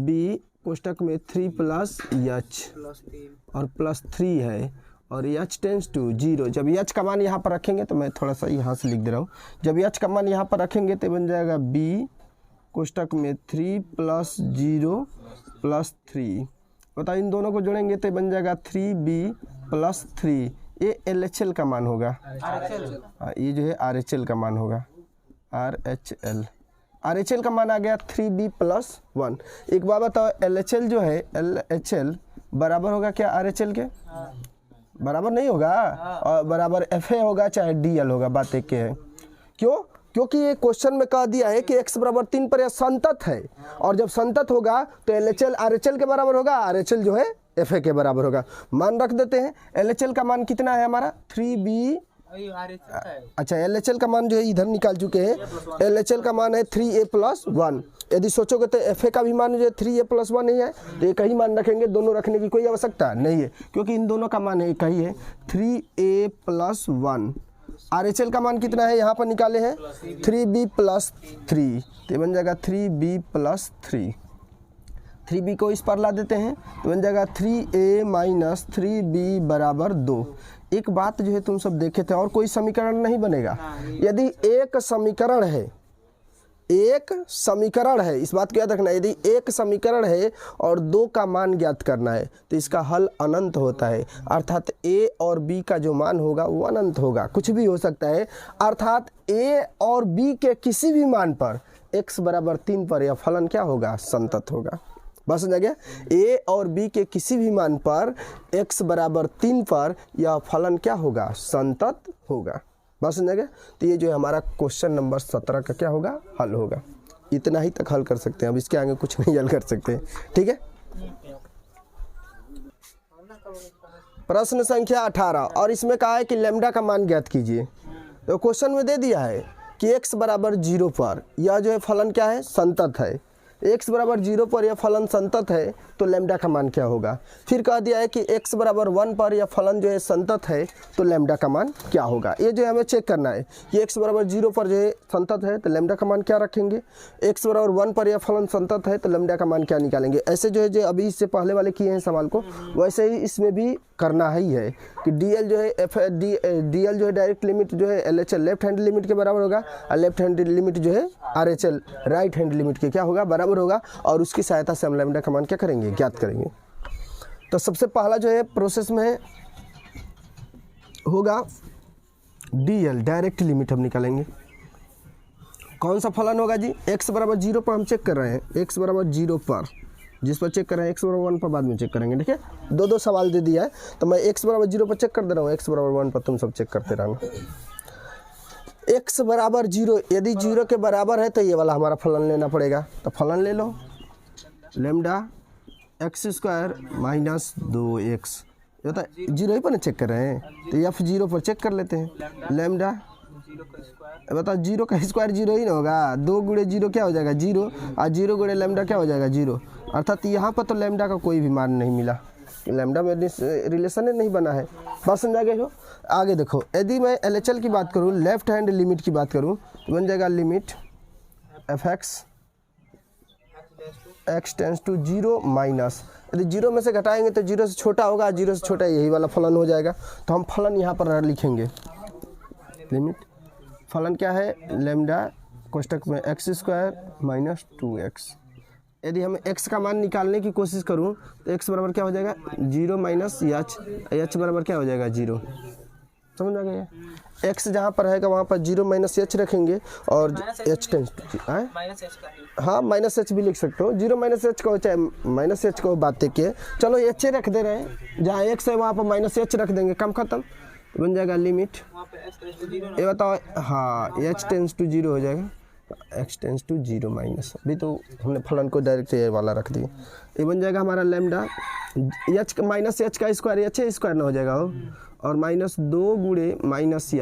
A: b कोष्टक में 3 + h और +3 है और h टेंस टू 0। जब h का मान यहाँ पर रखेंगे तो मैं थोड़ा सा यहाँ से लिख दे रहा हूँ, जब h का मान यहाँ पर रखेंगे तो बन जाएगा b कोष्टक में 3 + 0 + 3, बताओ इन दोनों को जोड़ेंगे तो बन जाएगा 3b + 3, ये LHL का मान होगा, ये जो है RHL का मान होगा, RHL का मान आ गया 3b + 1। एक बात बताओ, LHL जो है LHL बराबर होगा क्या RHL के? बराबर नहीं होगा, और बराबर FA होगा चाहे DL होगा, बात एक है। क्यों? क्योंकि ये क्वेश्चन में कह दिया है कि x बराबर 3 पर यह संतत है, और जब संतत होगा तो LHL RHL के बराबर होगा, RHL जो है FA के बराबर होगा। मान रख देते हैं, LHL का मान कितना है हमारा 3b, अच्छा LHL का मान जो है इधर निकाल चुके हैं, LHL का मान है 3a + 1। यदि सोचोगे तो FA का भी मान जो है 3a + 1 ही है, तो एक ही मान रखेंगे, दोनों रखने की कोई आवश्यकता नहीं है क्योंकि इन दोनों का मान एक ही है 3a + 1। RHL का मान कितना है यहाँ पर निकाले हैं 3b + 3, तो बन जाएगा 3b + 3, 3b को इस पर ला देते हैं तो बन जाएगा 3a - 3b बराबर 2। एक बात जो है तुम सब देखे थे, और कोई समीकरण नहीं बनेगा, यदि एक समीकरण है, इस बात को याद रखना, यदि एक समीकरण है और 2 का मान ज्ञात करना है तो इसका हल अनंत होता है, अर्थात a और b का जो मान होगा वो अनंत होगा, कुछ भी हो सकता है, अर्थात a और b के किसी भी मान पर x बराबर 3 पर यह फलन क्या होगा? संतत होगा। बस समझ गया, a और b के किसी भी मान पर x बराबर 3 पर यह फलन क्या होगा? संतत होगा। बस समझ गया, तो ये जो है हमारा क्वेश्चन नंबर 17 का क्या होगा? हल होगा। इतना ही तक हल कर सकते हैं, अब इसके आगे कुछ नहीं हल कर सकते, ठीक है। प्रश्न संख्या 18, और इसमें कहा है कि लैम्डा का मान ज्ञात कीजिए। तो क्वेश्चन में दे दिया है कि x बराबर 0 पर यह जो है फलन क्या है? संतत है। x बराबर 0 पर यह फलन संतत है तो लैम्डा का मान क्या होगा? फिर कह दिया है कि x बराबर 1 पर यह फलन जो है संतत है तो लैम्डा का मान क्या होगा? ये जो है हमें चेक करना है कि x बराबर 0 पर जो है संतत है तो लैम्डा का मान क्या रखेंगे, x बराबर 1 पर यह फलन संतत है तो लैम्डा का मान क्या निकालेंगे। ऐसे जो है जो अभी इससे पहले वाले किए हैं सवाल को, वैसे ही इसमें भी करना ही है कि DL जो है DL जो है डायरेक्ट लिमिट जो है LHL लेफ्ट हैंड लिमिट के बराबर होगा, और लेफ्ट हैंड लिमिट जो है RHL राइट हैंड लिमिट के क्या होगा? बराबर बराबर होगा और उसकी सहायता से हम लैम्डा का मान क्या करेंगे, ज्ञात करेंगे। तो सबसे पहला जो है प्रोसेस में होगा DL, डायरेक्ट लिमिट हम निकालेंगे। कौन सा फलन होगा जी, x बराबर 0 पर हम चेक कर रहे हैं, x बराबर 0 पर, जिस पर चेक कर रहे हैं x बराबर 1 पर बाद में चेक करेंगे। ठीक है, दो सवाल दे दिया है तो मैं x बराबर 0 पर चेक कर दे रहा हूँ, x बराबर 1 पर तुम सब चेक करते रहना। x बराबर 0, यदि 0 के बराबर है तो ये वाला हमारा फलन लेना पड़ेगा। तो फलन ले लो, लैम्डा x² माइनस 2x, ये होता है 0 ही पर ना चेक कर रहे हैं, तो f0 पर चेक कर लेते हैं। लैम्डा बताओ 0 का स्क्वायर 0 ही ना होगा, 2 गुणे 0 क्या हो जाएगा 0, और 0 गुणे लैम्डा क्या हो जाएगा 0, अर्थात यहाँ पर तो लैम्डा का कोई भी मान नहीं मिला, लैम्डा में रिलेशन नहीं बना है। बात समझा गए हो। आगे देखो, यदि मैं LHL की बात करूँ, लेफ्ट हैंड लिमिट की बात करूँ, तो बन जाएगा limit fx x tends to 0 minus, यदि 0 में से घटाएंगे तो 0 से छोटा होगा, 0 से छोटा यही वाला फलन हो जाएगा। तो हम फलन यहाँ पर लिखेंगे, लिमिट फलन क्या है, लैम्डा कोष्टक में x² माइनस 2x। यदि हम x का मान निकालने की कोशिश करूं तो x बराबर क्या हो जाएगा 0 माइनस h बराबर क्या हो जाएगा 0। समझ आ गया, x जहाँ पर रहेगा वहाँ पर 0 माइनस h रखेंगे और h टेंस हाँ माइनस h भी लिख सकते हो, 0 माइनस h को चाहे माइनस h को बात देखिए, चलो h रख दे रहे हैं, जहाँ x है वहाँ पर माइनस h रख देंगे, कम खत्म, बन जाएगा लिमिट, ये बताओ हाँ h टेंस टू 0 हो जाएगा, x टेंस टू 0 माइनस, अभी तो हमने फलन को डायरेक्ट ये वाला रख दिया, ये बन जाएगा हमारा लैम्डा h माइनस h का स्क्वायर h स्क्वायर ना हो जाएगा हो, और माइनस 2 गुणे माइनस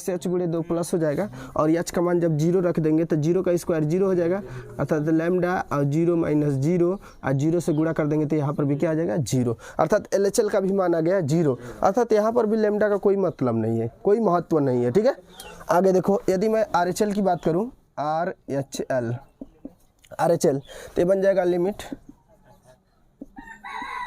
A: h गुणे 2 प्लस हो जाएगा, और h का मान जब 0 रख देंगे तो 0 का स्क्वायर 0 हो जाएगा, अर्थात लैम्डा और 0 माइनस 0 और 0 से गुणा कर देंगे तो यहाँ पर भी क्या आ जाएगा 0, अर्थात LHL का भी मान आ गया 0, अर्थात यहाँ पर भी लैम्डा का कोई मतलब नहीं है, कोई महत्व नहीं है। ठीक है, आगे देखो, यदि मैं RHL की बात करूँ, RHL तो ये बन जाएगा लिमिट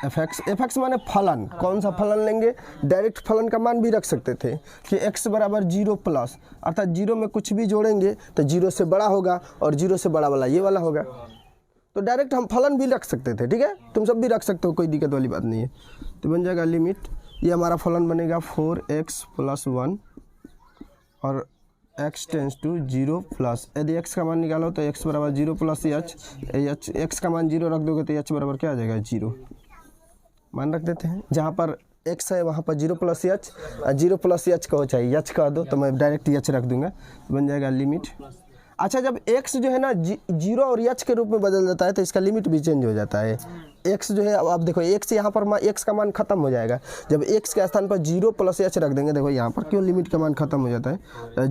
A: fx माने फलन, कौन सा फलन लेंगे, डायरेक्ट फलन का मान भी रख सकते थे कि x बराबर 0 प्लस, अर्थात 0 में कुछ भी जोड़ेंगे तो 0 से बड़ा होगा और 0 से बड़ा वाला ये वाला होगा, तो डायरेक्ट हम फलन भी रख सकते थे। ठीक है, तुम सब भी रख सकते हो, कोई दिक्कत वाली बात नहीं है। तो बन जाएगा लिमिट, ये हमारा फलन बनेगा 4x + 1 और x टेंस टू 0 प्लस, यदि x का मान निकालो तो x बराबर 0 प्लस h, x का मान 0 रख दोगे तो h बराबर क्या आ जाएगा 0, मान रख देते हैं, जहाँ पर x है वहाँ पर 0 प्लस h, 0 प्लस h कहो चाहे h कह दो तो मैं डायरेक्ट h रख दूंगा, बन जाएगा लिमिट। अच्छा, जब x जो है ना 0 और h के रूप में बदल जाता है तो इसका लिमिट भी चेंज हो जाता है। x जो है, अब आप देखो x यहाँ पर x का मान खत्म हो जाएगा, जब x के स्थान पर 0 प्लस h रख देंगे, देखो यहाँ पर क्यों लिमिट का मान खत्म हो जाता है,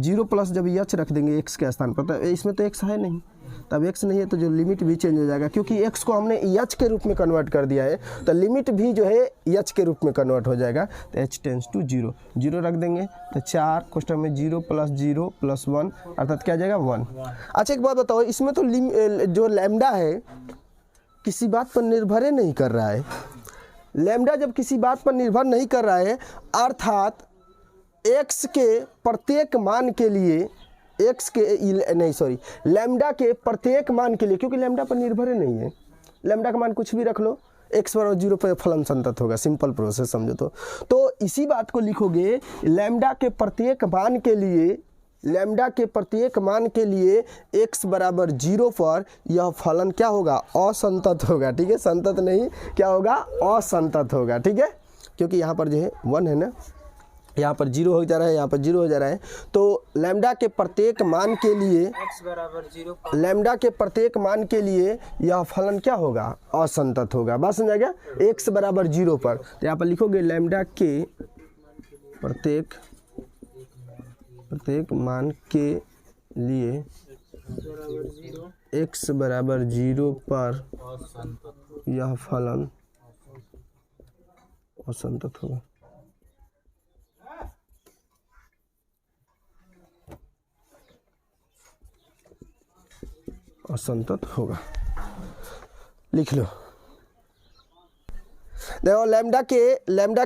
A: 0 प्लस जब h रख देंगे x के स्थान पर तो इसमें तो x है नहीं, तब x नहीं है तो जो लिमिट भी चेंज हो जाएगा, क्योंकि x को हमने h के रूप में कन्वर्ट कर दिया है तो लिमिट भी जो है h के रूप में कन्वर्ट हो जाएगा, तो h टेंस टू 0, 0 रख देंगे तो 4 कोष्टक में 0 प्लस 1 अर्थात क्या आ जाएगा 1। अच्छा, एक बात बताओ, इसमें तो जो लैम्डा है किसी बात पर निर्भर नहीं कर रहा है, लैम्डा जब किसी बात पर निर्भर नहीं कर रहा है अर्थात x के प्रत्येक मान के लिए लैम्डा के प्रत्येक मान के लिए, क्योंकि लैम्डा पर निर्भर नहीं है, लैम्डा का मान कुछ भी रख लो, x बराबर 0 पर फलन संतत होगा, सिंपल प्रोसेस समझो। तो इसी बात को लिखोगे, लैम्डा के प्रत्येक मान के लिए x बराबर 0 पर यह फलन क्या होगा, असंतत होगा। ठीक है, संतत नहीं, क्या होगा, असंतत होगा। ठीक है, क्योंकि यहाँ पर जो है 1 है ना, यहाँ पर 0 हो जा रहा है, यहाँ पर 0 हो जा रहा है, तो लैम्डा के प्रत्येक मान के लिए
B: x बराबर 0,
A: लैम्डा के प्रत्येक मान के लिए यह फलन क्या होगा, असंतत होगा। बात समझा गया, x बराबर 0 पर, तो यहाँ पर लिखोगे लैम्डा के प्रत्येक मान के लिए x बराबर 0 पर यह फलन असंतत होगा। असंतत होगा, लिख लो। देखो लैम्डा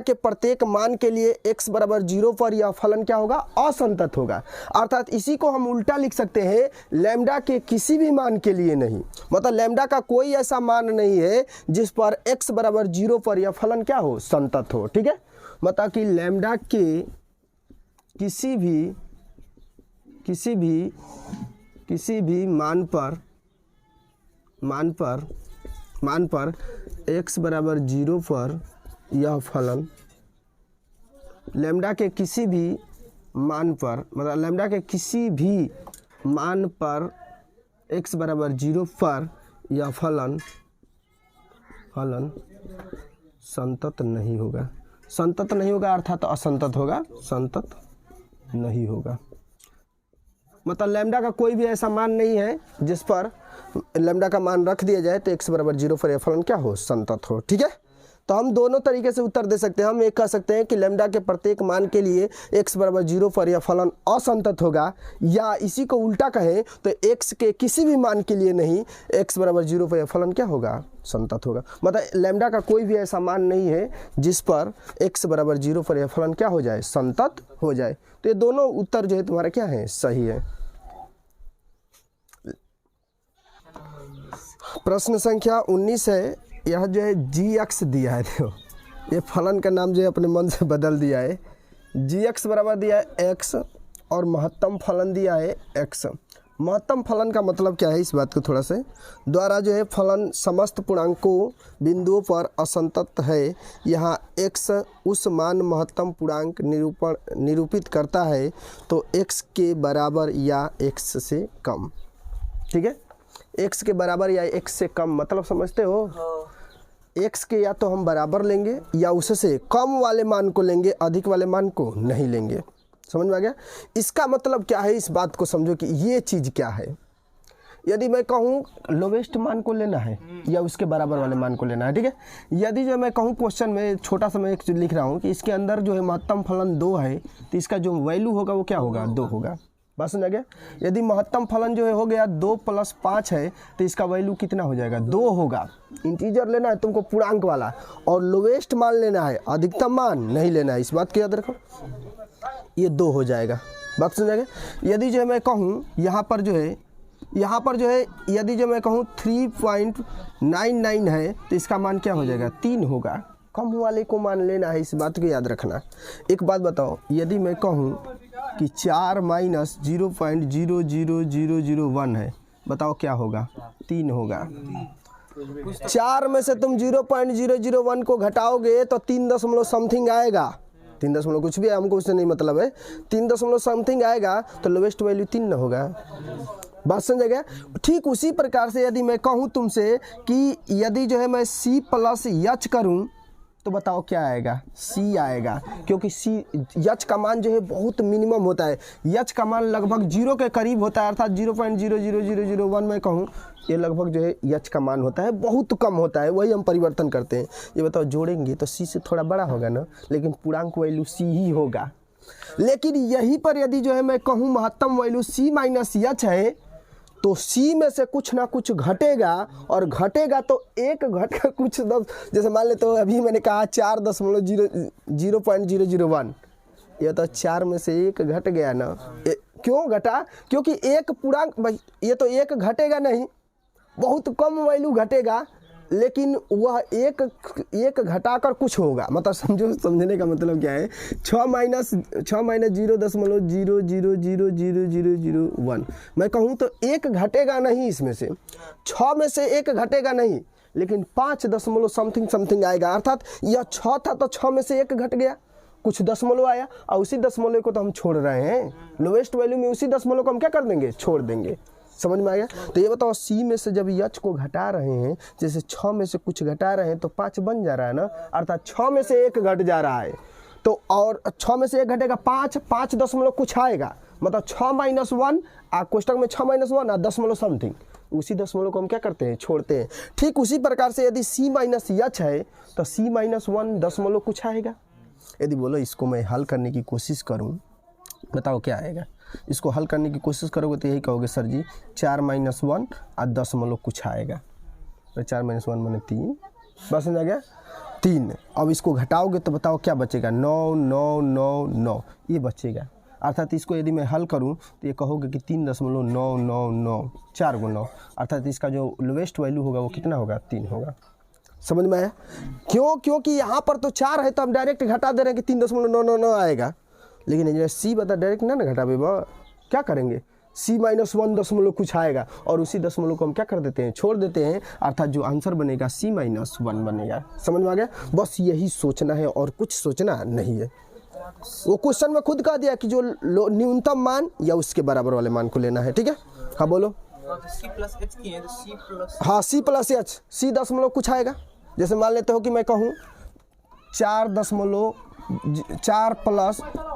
A: के प्रत्येक मान के लिए x बराबर 0 पर यह फलन क्या होगा, असंतत होगा। अर्थात इसी को हम उल्टा लिख सकते हैं, लैम्डा के किसी भी मान के लिए नहीं, मतलब लैम्डा का कोई ऐसा मान नहीं है जिस पर x बराबर 0 पर यह फलन क्या हो, संतत हो। ठीक है, मतलब कि लैम्डा के किसी भी मान पर x बराबर 0 पर यह फलन, लैम्डा के किसी भी मान पर, मतलब लैम्डा के किसी भी मान पर x बराबर 0 पर यह फलन संतत नहीं होगा। संतत नहीं होगा अर्थात असंतत होगा, संतत नहीं होगा। मतलब लैम्डा का कोई भी ऐसा मान नहीं है जिस पर लैम्डा का मान रख दिया जाए तो x बराबर 0 पर यह फलन क्या हो, संतत हो। ठीक है, तो हम दोनों तरीके से उत्तर दे सकते हैं। हम एक कह सकते हैं कि लैम्डा के प्रत्येक मान के लिए x बराबर 0 पर यह फलन असंतत होगा, या इसी को उल्टा कहें तो x के किसी भी मान के लिए नहीं, x बराबर 0 पर यह फलन क्या होगा, संतत होगा। मतलब लैम्डा का कोई भी ऐसा मान नहीं है जिस पर x बराबर 0 पर यह फलन क्या हो जाए, संतत हो जाए। तो ये दोनों उत्तर जो है तुम्हारा क्या है, सही है। प्रश्न संख्या 19 है। यह जो है gx दिया है, देखो ये फलन का नाम जो है अपने मन से बदल दिया है। gx बराबर दिया है x और महत्तम फलन दिया है x। महत्तम फलन का मतलब क्या है, इस बात को थोड़ा से द्वारा जो है फलन समस्त पूर्णांकों बिंदुओं पर असंतत है। यहाँ x उस मान महत्तम पूर्णांक निरूपित करता है तो x के बराबर या x से कम। ठीक है, x के बराबर या x से कम मतलब समझते हो, x के या तो हम बराबर लेंगे या उससे कम वाले मान को लेंगे, अधिक वाले मान को नहीं लेंगे। समझ में आ गया? इसका मतलब क्या है, इस बात को समझो कि ये चीज़ क्या है। यदि मैं कहूँ लोवेस्ट मान को लेना है या उसके बराबर वाले मान को लेना है, ठीक है। यदि जो मैं कहूँ क्वेश्चन में छोटा सा मैं एक चीज़ लिख रहा हूँ कि इसके अंदर जो है महत्तम फलन 2 है तो इसका जो वैल्यू होगा वो क्या होगा, 2 होगा। बात समझ आ गया? यदि महत्तम फलन जो है हो गया 2 + 5 है तो इसका वैल्यू कितना हो जाएगा, 2 होगा। इंटीजर लेना है तुमको पूर्णांक वाला, और लोवेस्ट मान लेना है, अधिकतम मान नहीं लेना है। इस बात को याद रखो, ये 2 हो जाएगा। बात समझ आ गया? यदि जो है मैं कहूँ यहाँ पर जो है यदि जो मैं कहूँ 3.99 है तो इसका मान क्या हो जाएगा, 3 होगा। कम वाले को मान लेना है, इस बात को याद रखना। एक बात बताओ, यदि मैं कहूँ कि 4 - 0.00001 है, बताओ क्या होगा, 3 होगा। 4 में से तुम 0.001 को घटाओगे तो 3 दशमलव समथिंग आएगा। 3 दशमलव कुछ भी है, हमको उससे नहीं मतलब है, 3 दशमलव समथिंग आएगा तो लोवेस्ट वैल्यू 3 न होगा। बात समझ गया? ठीक उसी प्रकार से यदि मैं कहूँ तुमसे कि यदि जो है मैं C + H करूँ तो बताओ क्या आएगा, C आएगा, क्योंकि H का मान जो है बहुत मिनिमम होता है। H का मान लगभग 0 के करीब होता है, अर्थात 0.00001 मैं कहूँ ये लगभग जो है H का मान होता है, बहुत कम होता है, वही हम परिवर्तन करते हैं। ये बताओ जोड़ेंगे तो C से थोड़ा बड़ा होगा ना, लेकिन पूर्णांक वैल्यू C ही होगा। लेकिन यहीं पर यदि जो है मैं कहूँ महत्तम वैल्यू C - H है तो C में से कुछ ना कुछ घटेगा, और घटेगा तो एक घट का कुछ जैसे मान लेते हो अभी मैंने कहा 4.001, ये तो 4 में से एक घट गया ना। क्यों घटा? क्योंकि एक पूर्णांक, ये तो एक घटेगा नहीं, बहुत कम वैल्यू घटेगा, लेकिन वह एक घटाकर कुछ होगा। मतलब समझो, समझने का मतलब क्या है, 6 - 0.0000001 मैं कहूँ तो एक घटेगा नहीं, इसमें से 6 में से एक घटेगा नहीं, लेकिन 5 दशमलव समथिंग आएगा। अर्थात यह 6 था तो 6 में से एक घट गया, कुछ दशमलव आया, और उसी दशमलव को तो हम छोड़ रहे हैं। लोवेस्ट वैल्यू में उसी दशमलव को हम क्या कर देंगे, छोड़ देंगे। समझ में आ गया? तो ये बताओ, C में से जब H को घटा रहे हैं, जैसे 6 में से कुछ घटा रहे हैं तो 5 बन जा रहा है ना, अर्थात 6 में से एक घट जा रहा है। तो और 6 में से एक घटेगा 5 दशमलव कुछ आएगा, मतलब 6 - 1 कोष्टक में 6 - 1 दशमलव समथिंग, उसी दशमलव को हम क्या करते हैं, छोड़ते हैं। ठीक उसी प्रकार से यदि C - H है तो C - 1 दशमलव कुछ आएगा। यदि बोलो इसको मैं हल करने की कोशिश करूँ, बताओ क्या आएगा। इसको हल करने की कोशिश करोगे तो यही कहोगे सर जी 4 - 1 दशमलव कुछ आएगा, तो 4 - 1 माने 3। बस समझ आ गया? 3। अब इसको घटाओगे तो बताओ क्या बचेगा, 9 9 9 9 ये बचेगा। अर्थात इसको यदि मैं हल करूं तो ये कहोगे कि 3.999 4 × 9, अर्थात इसका जो लोवेस्ट वैल्यू होगा वो कितना होगा, 3 होगा। समझ में आया? क्यों? क्योंकि यहाँ पर तो 4 है तो हम डायरेक्ट घटा दे रहे हैं कि 3.999 आएगा, लेकिन ये सी बता डायरेक्ट ना घटावे बा, क्या करेंगे, C - 1 दशमलव कुछ आएगा और उसी दशमलव को हम क्या कर देते हैं, छोड़ देते हैं, अर्थात जो आंसर बनेगा C - 1 बनेगा। समझ में आ गया? बस यही सोचना है और कुछ सोचना नहीं है। वो क्वेश्चन में खुद कह दिया कि जो न्यूनतम मान या उसके बराबर वाले मान को लेना है। ठीक है, हाँ बोलो। हाँ C + H, C दशमलव कुछ आएगा। जैसे मान लेते हो कि मैं कहूँ 4 +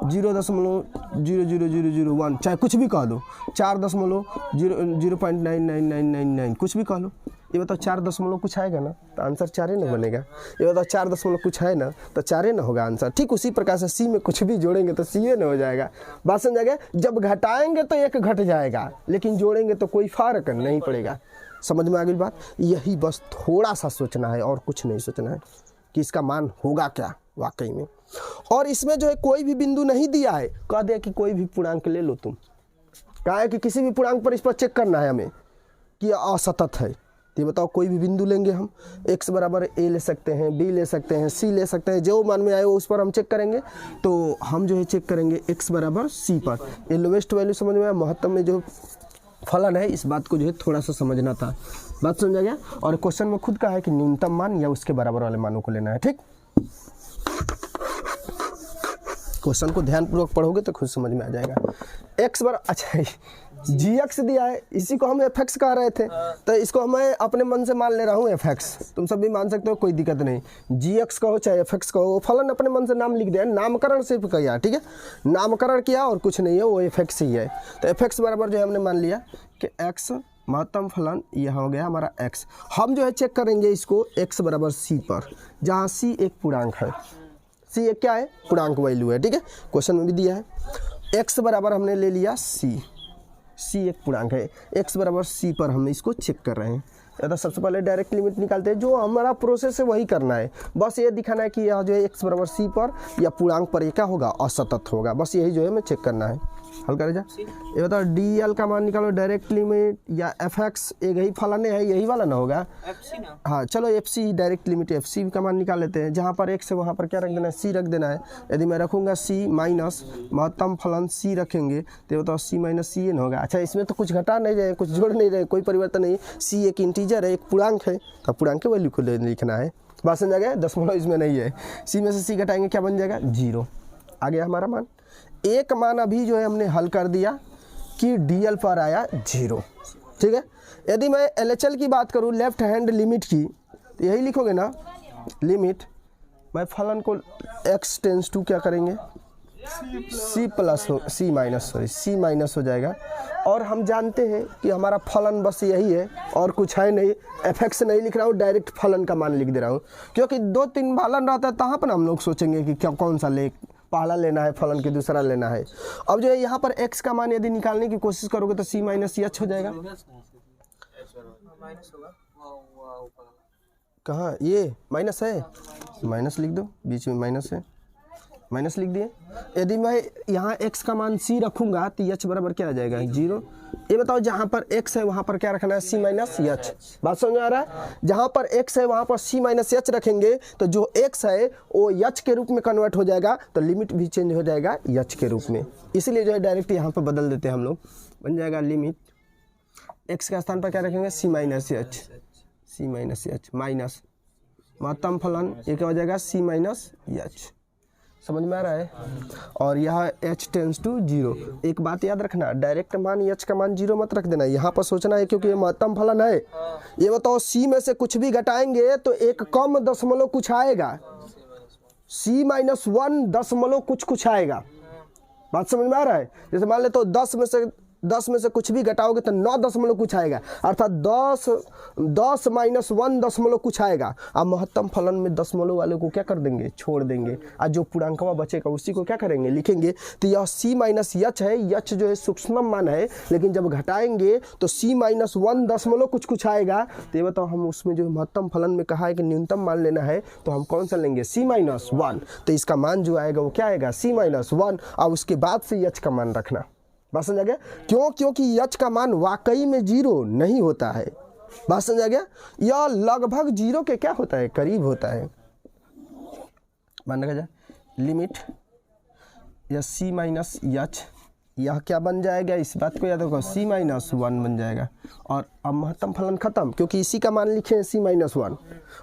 A: 0.00001, चाहे कुछ भी कह दो, 4.0.999999 कुछ भी कह लो। ये बताओ 4 दशमलव कुछ आएगा ना, तो आंसर 4 ना बनेगा। ये बताओ 4 दशमलव कुछ है ना, तो 4 ना होगा आंसर। ठीक उसी प्रकार से सी में कुछ भी जोड़ेंगे तो सी ना हो जाएगा। बात समझ गए? जब घटाएंगे तो एक घट जाएगा, लेकिन जोड़ेंगे तो कोई फर्क नहीं पड़ेगा। समझ में आ गई बात? यही बस थोड़ा सा सोचना है और कुछ नहीं सोचना है कि इसका मान होगा क्या वाकई में। और इसमें जो है कोई भी बिंदु नहीं दिया है, कह दिया कि कोई भी पूर्णांक ले लो तुम। कहा है कि किसी भी पूर्णांक पर इस पर चेक करना है हमें कि असतत है। ये बताओ कोई भी बिंदु लेंगे हम, x बराबर a ले सकते हैं, b ले सकते हैं, c ले सकते हैं, जो मान में आए वो उस पर हम चेक करेंगे। तो हम जो है चेक करेंगे x बराबर c पर। ये लोवेस्ट वैल्यू समझ में आया, महत्तम में जो फलन है, इस बात को जो है थोड़ा सा समझना था। बात समझा गया? और क्वेश्चन में खुद कहा है कि न्यूनतम मान या उसके बराबर वाले मानों को लेना है। ठीक, क्वेश्चन को ध्यानपूर्वक पढ़ोगे तो खुद समझ में आ जाएगा। x बराबर, अच्छा gx दिया है, इसी को हम fx कह रहे थे, तो इसको मैं अपने मन से मान ले रहा हूँ fx। तुम सब भी मान सकते हो, कोई दिक्कत नहीं। gx कहो चाहे fx कहो, फलन अपने मन से नाम लिख दिया, नामकरण सिर्फ किया। ठीक है, नामकरण किया और कुछ नहीं है, वो fx ही है। तो fx बराबर जो है हमने मान लिया कि x महत्तम फलन यह हो गया हमारा x। हम जो है चेक करेंगे इसको x बराबर c पर, जहाँ c एक पूर्णांक है। c एक क्या है, पूर्णांक वैल्यू है। ठीक है, क्वेश्चन में भी दिया है। x बराबर हमने ले लिया c एक पूर्णांक है, x बराबर c पर हम इसको चेक कर रहे हैं। तो सबसे पहले डायरेक्ट लिमिट निकालते हैं, जो हमारा प्रोसेस है वही करना है। बस ये दिखाना है कि यह जो है x बराबर c पर या पूर्णांक पर ये क्या होगा, असतत होगा। बस यही जो है हमें चेक करना है। हल करे जा। ये बताओ dl का मान निकालो, डायरेक्ट लिमिट या fx, एक ही फलन है, यही वाला ना होगा। हाँ चलो fc, डायरेक्ट लिमिट fc का मान निकाल लेते हैं। जहाँ पर x है वहाँ पर क्या रख देना है, c रख देना है। यदि मैं रखूँगा c माइनस महत्तम फलन c रखेंगे तो ये बताओ c - c होगा। अच्छा, इसमें तो कुछ घटा नहीं रहे, कुछ जोड़ नहीं रहे, कोई परिवर्तन नहीं। c एक इंटीजर है, एक पूर्णांक है, तो पूर्णांक के वैल्यू को लिखना है। बात समझ आ गया? दशमलव इसमें नहीं है। c में से c घटाएंगे क्या बन जाएगा, 0 आ गया हमारा मान। एक मान अभी जो है हमने हल कर दिया कि dl पर आया 0। ठीक है, यदि मैं LHL की बात करूं, लेफ्ट हैंड लिमिट की, तो यही लिखोगे ना, लिमिट मैं फलन को x टेंस टू क्या करेंगे, c माइनस हो जाएगा। और हम जानते हैं कि हमारा फलन बस यही है और कुछ है नहीं। fx नहीं लिख रहा हूँ, डायरेक्ट फलन का मान लिख दे रहा हूँ, क्योंकि 2-3 फलन रहता है तहाँ पर हम लोग सोचेंगे कि क्या कौन सा ले, पहला लेना है फलन के दूसरा लेना है। अब जो है यहाँ पर x का मान यदि निकालने की कोशिश करोगे तो c - h हो जाएगा। कहाँ ये माइनस है, माइनस लिख दो, बीच में माइनस है, माइनस लिख दिए। यदि मैं यहाँ x का मान c रखूँगा तो h बराबर क्या आ जाएगा, 0। ये बताओ जहाँ पर x है वहाँ पर क्या रखना है, c - h। बात समझ आ रहा है? जहाँ पर x है वहाँ पर c - h रखेंगे तो जो x है वो h के रूप में कन्वर्ट हो जाएगा, तो लिमिट भी चेंज हो जाएगा h के रूप में। इसलिए जो है डायरेक्ट यहाँ पर बदल देते हैं हम लोग, बन जाएगा लिमिट x के स्थान पर क्या रखेंगे, c - h माइनस महत्तम फलन ये क्या हो जाएगा, c - h। समझ में आ रहा है? और यहाँ h टेंस टू 0। एक बात याद रखना, डायरेक्ट मान h का मान 0 मत रख देना, यहाँ पर सोचना है क्योंकि ये महत्तम फलन है। ये बताओ c में से कुछ भी घटाएंगे तो एक कम दशमलव कुछ आएगा, c - 1 दशमलव कुछ आएगा। बात समझ में आ रहा है? जैसे मान ले तो 10 में से 10 में से कुछ भी घटाओगे तो 9 दशमलव कुछ आएगा, अर्थात 10 माइनस 1 दशमलव कुछ आएगा। अब महत्तम फलन में दशमलव वाले को क्या कर देंगे, छोड़ देंगे, और जो पूर्णांकवा बचेगा उसी को क्या करेंगे, लिखेंगे। तो यह c माइनस यच है, यच जो है सूक्ष्म मान है, लेकिन जब घटाएंगे तो c माइनस 1 दशमलव कुछ आएगा। तो ये बताओ, हम उसमें जो महत्तम फलन में कहा है कि न्यूनतम मान लेना है, तो हम कौन सा लेंगे, c माइनस 1। तो इसका मान जो आएगा वो क्या आएगा, c माइनस 1, और उसके बाद से यच का मान रखना। बात समझ आ गया? क्यों? क्योंकि यच का मान वाकई में 0 नहीं होता है। बात समझ आ गया? यह लगभग 0 के क्या होता है, करीब होता है। मान रखा जाए लिमिट या c माइनस यच, यह क्या बन जाएगा, इस बात को याद रखो, c माइनस 1 बन जाएगा। और अब महत्तम फलन खत्म, क्योंकि इसी का मान लिखे हैं c माइनस 1।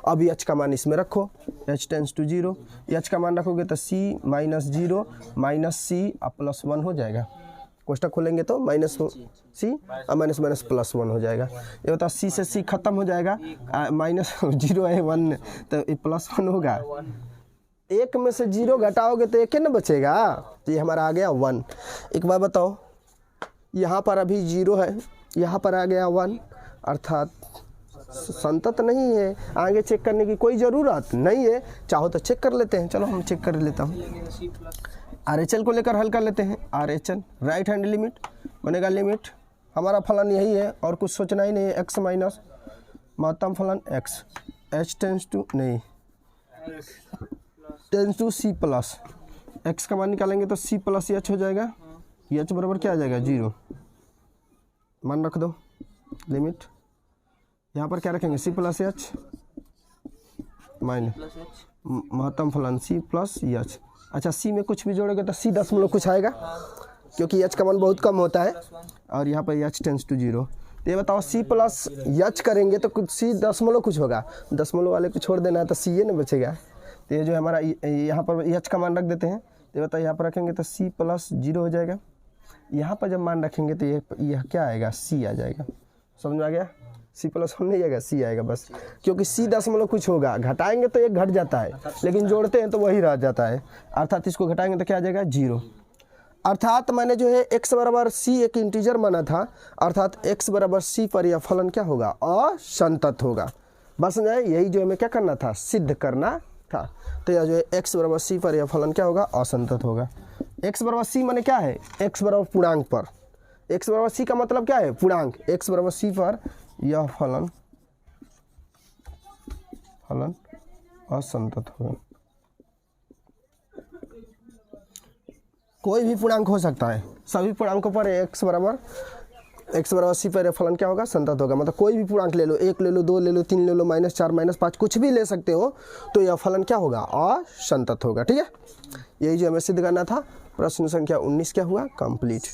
A: अब h का मान इसमें रखो, h टेंस टू 0, h का मान रखोगे तो c minus 0 minus c plus 1 हो जाएगा। कोष्टक खोलेंगे तो माइनस c और माइनस माइनस प्लस 1 हो जाएगा। ये बता, c से c खत्म हो जाएगा, माइनस 0 है 1, तो ये प्लस 1 होगा। एक में से 0 घटाओगे तो एक न बचेगा, तो ये हमारा आ गया 1। एक बार बताओ, यहाँ पर अभी 0 है, यहाँ पर आ गया 1, अर्थात संतत नहीं है। आगे चेक करने की कोई ज़रूरत नहीं है, चाहो तो चेक कर लेते हैं। चलो हम चेक कर लेता हूँ। RHL को लेकर हल कर लेते हैं। RHL राइट हैंड लिमिट बनेगा, लिमिट हमारा फलन यही है और कुछ सोचना ही नहीं है, x माइनस महत्तम फलन x, h टेंस टू नहीं tends to c plus, x का मान निकालेंगे तो c प्लस h हो जाएगा। h बराबर क्या आ जाएगा, 0। मान रख दो, लिमिट यहाँ पर क्या रखेंगे, c प्लस h माइनस महत्तम फलन c प्लस h। अच्छा, c में कुछ भी जोड़ोगे तो c दशमलव कुछ आएगा, क्योंकि h का मान बहुत कम होता है, और यहाँ पर h टेंस टू 0। तो ये बताओ, c प्लस h करेंगे तो कुछ c दशमलव कुछ होगा, दशमलव वाले को छोड़ देना है तो c ये न बचेगा। तो ये जो हमारा यहाँ पर h का मान रख देते हैं। तो ये बताओ, यहाँ पर रखेंगे तो c प्लस 0 हो जाएगा। यहाँ पर जब मान रखेंगे तो यह क्या आएगा, c आ जाएगा। समझ में आ गया? c प्लस 1 नहीं आएगा, c आएगा बस, क्योंकि c दशमलव कुछ होगा, घटाएंगे तो एक घट जाता है, लेकिन जोड़ते हैं तो वही रह जाता है, अर्थात इसको घटाएंगे तो क्या आ जाएगा, 0। अर्थात मैंने जो है x बराबर c एक इंटीजर माना था, अर्थात x बराबर c पर यह फलन क्या होगा, असंतत होगा। बस समझ आए? यही जो हमें क्या करना था, सिद्ध करना था। तो यह जो है x बराबर c पर यह फलन क्या होगा, असंतत होगा। x बराबर c माने क्या है, x बराबर पूर्णांक पर, x बराबर c का मतलब क्या है, पूर्णांक। x बराबर c पर यह फलन असंतत होगा। कोई भी पूर्णांक हो सकता है, सभी पूर्णांकों पर x बराबर c पर फलन क्या होगा, संतत होगा। मतलब कोई भी पूर्णांक ले लो, 1 ले लो, 2 ले लो, 3 ले लो, -4 -5 कुछ भी ले सकते हो, तो यह फलन क्या होगा, असंतत होगा। ठीक है, यही जो हमें सिद्ध करना था। प्रश्न संख्या 19 क्या हुआ, कंप्लीट।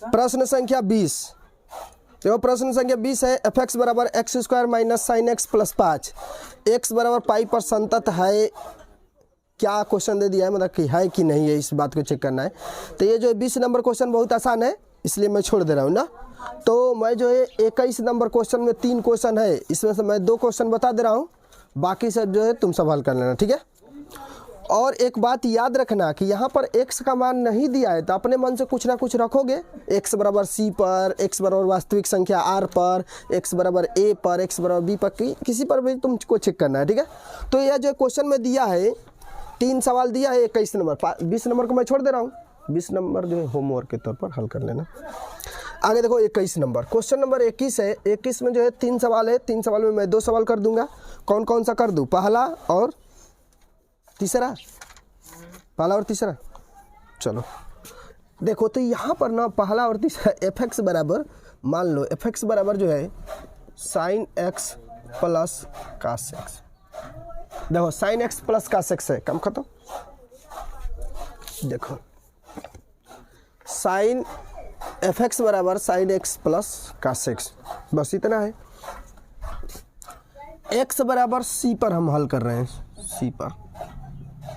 A: प्रश्न संख्या 20, देखो प्रश्न संख्या 20 है, fx बराबर x² minus sine x plus 5, x बराबर पाई पर संतत है। क्या क्वेश्चन दे दिया है, मतलब कि है कि नहीं है, इस बात को चेक करना है। तो ये जो 20 नंबर क्वेश्चन बहुत आसान है, इसलिए मैं छोड़ दे रहा हूँ ना। तो मैं जो है 21 नंबर क्वेश्चन में 3 क्वेश्चन है, इसमें से मैं 2 क्वेश्चन बता दे रहा हूँ, बाकी सब जो है तुम सवाल कर लेना। ठीक है, और एक बात याद रखना कि यहाँ पर x का मान नहीं दिया है, तो अपने मन से कुछ ना कुछ रखोगे, x बराबर c पर, x बराबर वास्तविक संख्या r पर, x बराबर a पर, x बराबर b पर, किसी पर भी तुमको चेक करना है। ठीक है, तो यह जो क्वेश्चन में दिया है, 3 सवाल दिया है, 21 नंबर, 20 नंबर को मैं छोड़ दे रहा हूँ, 20 नंबर जो है होमवर्क के तौर पर हल कर लेना। आगे देखो 21 नंबर, क्वेश्चन नंबर 21 है। 21 में जो है 3 सवाल है, 3 सवाल में मैं 2 सवाल कर दूंगा। कौन कौन सा कर दूँ, पहला और तीसरा, पहला और तीसरा। चलो देखो, तो यहाँ पर ना पहला और तीसरा fx बराबर, मान लो fx बराबर जो है sine x plus cos x। देखो sine x plus cos x है, कम खत्म। देखो साइन fx बराबर sine x plus cos x, बस इतना है। x बराबर c पर हम हल कर रहे हैं, c पर,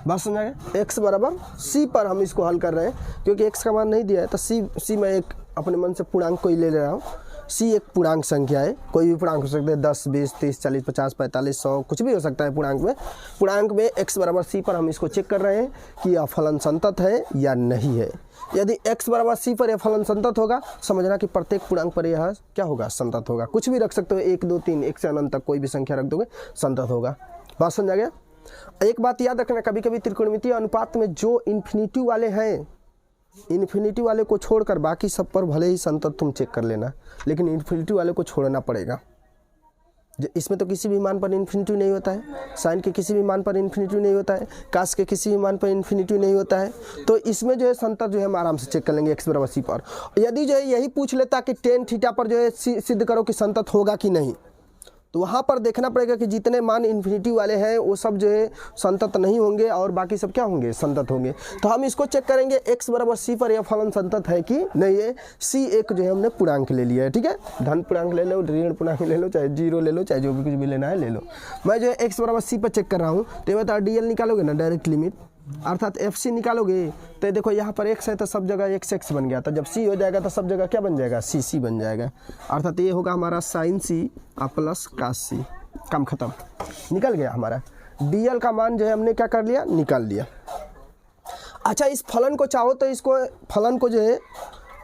A: बात समझा गया। x बराबर c पर हम इसको हल कर रहे हैं, क्योंकि x का मान नहीं दिया है, तो c में एक अपने मन से पूर्णांक कोई ले रहा हूँ। सी एक पूर्णांक संख्या है, कोई भी पूर्णांक हो सकता है, 10, 20, 30, 40, 50, 45, 100 कुछ भी हो सकता है पूर्णांक में x बराबर c पर हम इसको चेक कर रहे हैं कि यह फलन संतत है या नहीं है। यदि x बराबर c पर यह फलन संतत होगा, समझना कि प्रत्येक पूर्णांक पर यह क्या होगा, संतत होगा। कुछ भी रख सकते हो, 1, 2, 3, 1 से अनंत तक कोई भी संख्या रख दोगे, संतत होगा। बात समझा गया। एक बात याद रखना, कभी कभी त्रिकोणमितीय अनुपात में जो इन्फिनिटी वाले हैं, इन्फिनिटी वाले को छोड़कर बाकी सब पर भले ही संतत तुम चेक कर लेना, लेकिन इन्फिनिटी वाले को छोड़ना पड़ेगा। इसमें तो किसी भी मान पर इन्फिनिटी नहीं होता है, साइन के किसी भी मान पर इन्फिनिटी नहीं होता है, कास के किसी भी मान पर इन्फिनिटी नहीं होता है। तो इसमें जो है संतत जो है हम आराम से चेक कर लेंगे x बराबर c पर। यदि जो है यही पूछ लेता कि टेन थीटा पर जो है सिद्ध करो कि संतत होगा कि नहीं, तो वहाँ पर देखना पड़ेगा कि जितने मान इन्फिनिटी वाले हैं वो सब जो है संतत नहीं होंगे और बाकी सब क्या होंगे, संतत होंगे। तो हम इसको चेक करेंगे x बराबर c पर यह फलन संतत है कि नहीं है। c एक जो है हमने पूर्णांक ले लिया है, ठीक है, धन पूर्णांक ले लो, ऋण पूर्णांक ले लो, चाहे जीरो ले लो, चाहे जो भी कुछ भी लेना है ले लो। मैं जो है x बराबर c पर चेक कर रहा हूँ, तो ये बताओ dl निकालोगे ना, डायरेक्ट लिमिट, अर्थात FC निकालोगे तो देखो यहाँ पर x है तो सब जगह x बन गया, तो जब c हो जाएगा तो सब जगह क्या बन जाएगा, c बन जाएगा। अर्थात ये होगा हमारा sine c plus cos c, काम खत्म, निकल गया हमारा। dl का मान जो है हमने क्या कर लिया, निकाल लिया। अच्छा, इस फलन को चाहो तो इसको फलन को जो है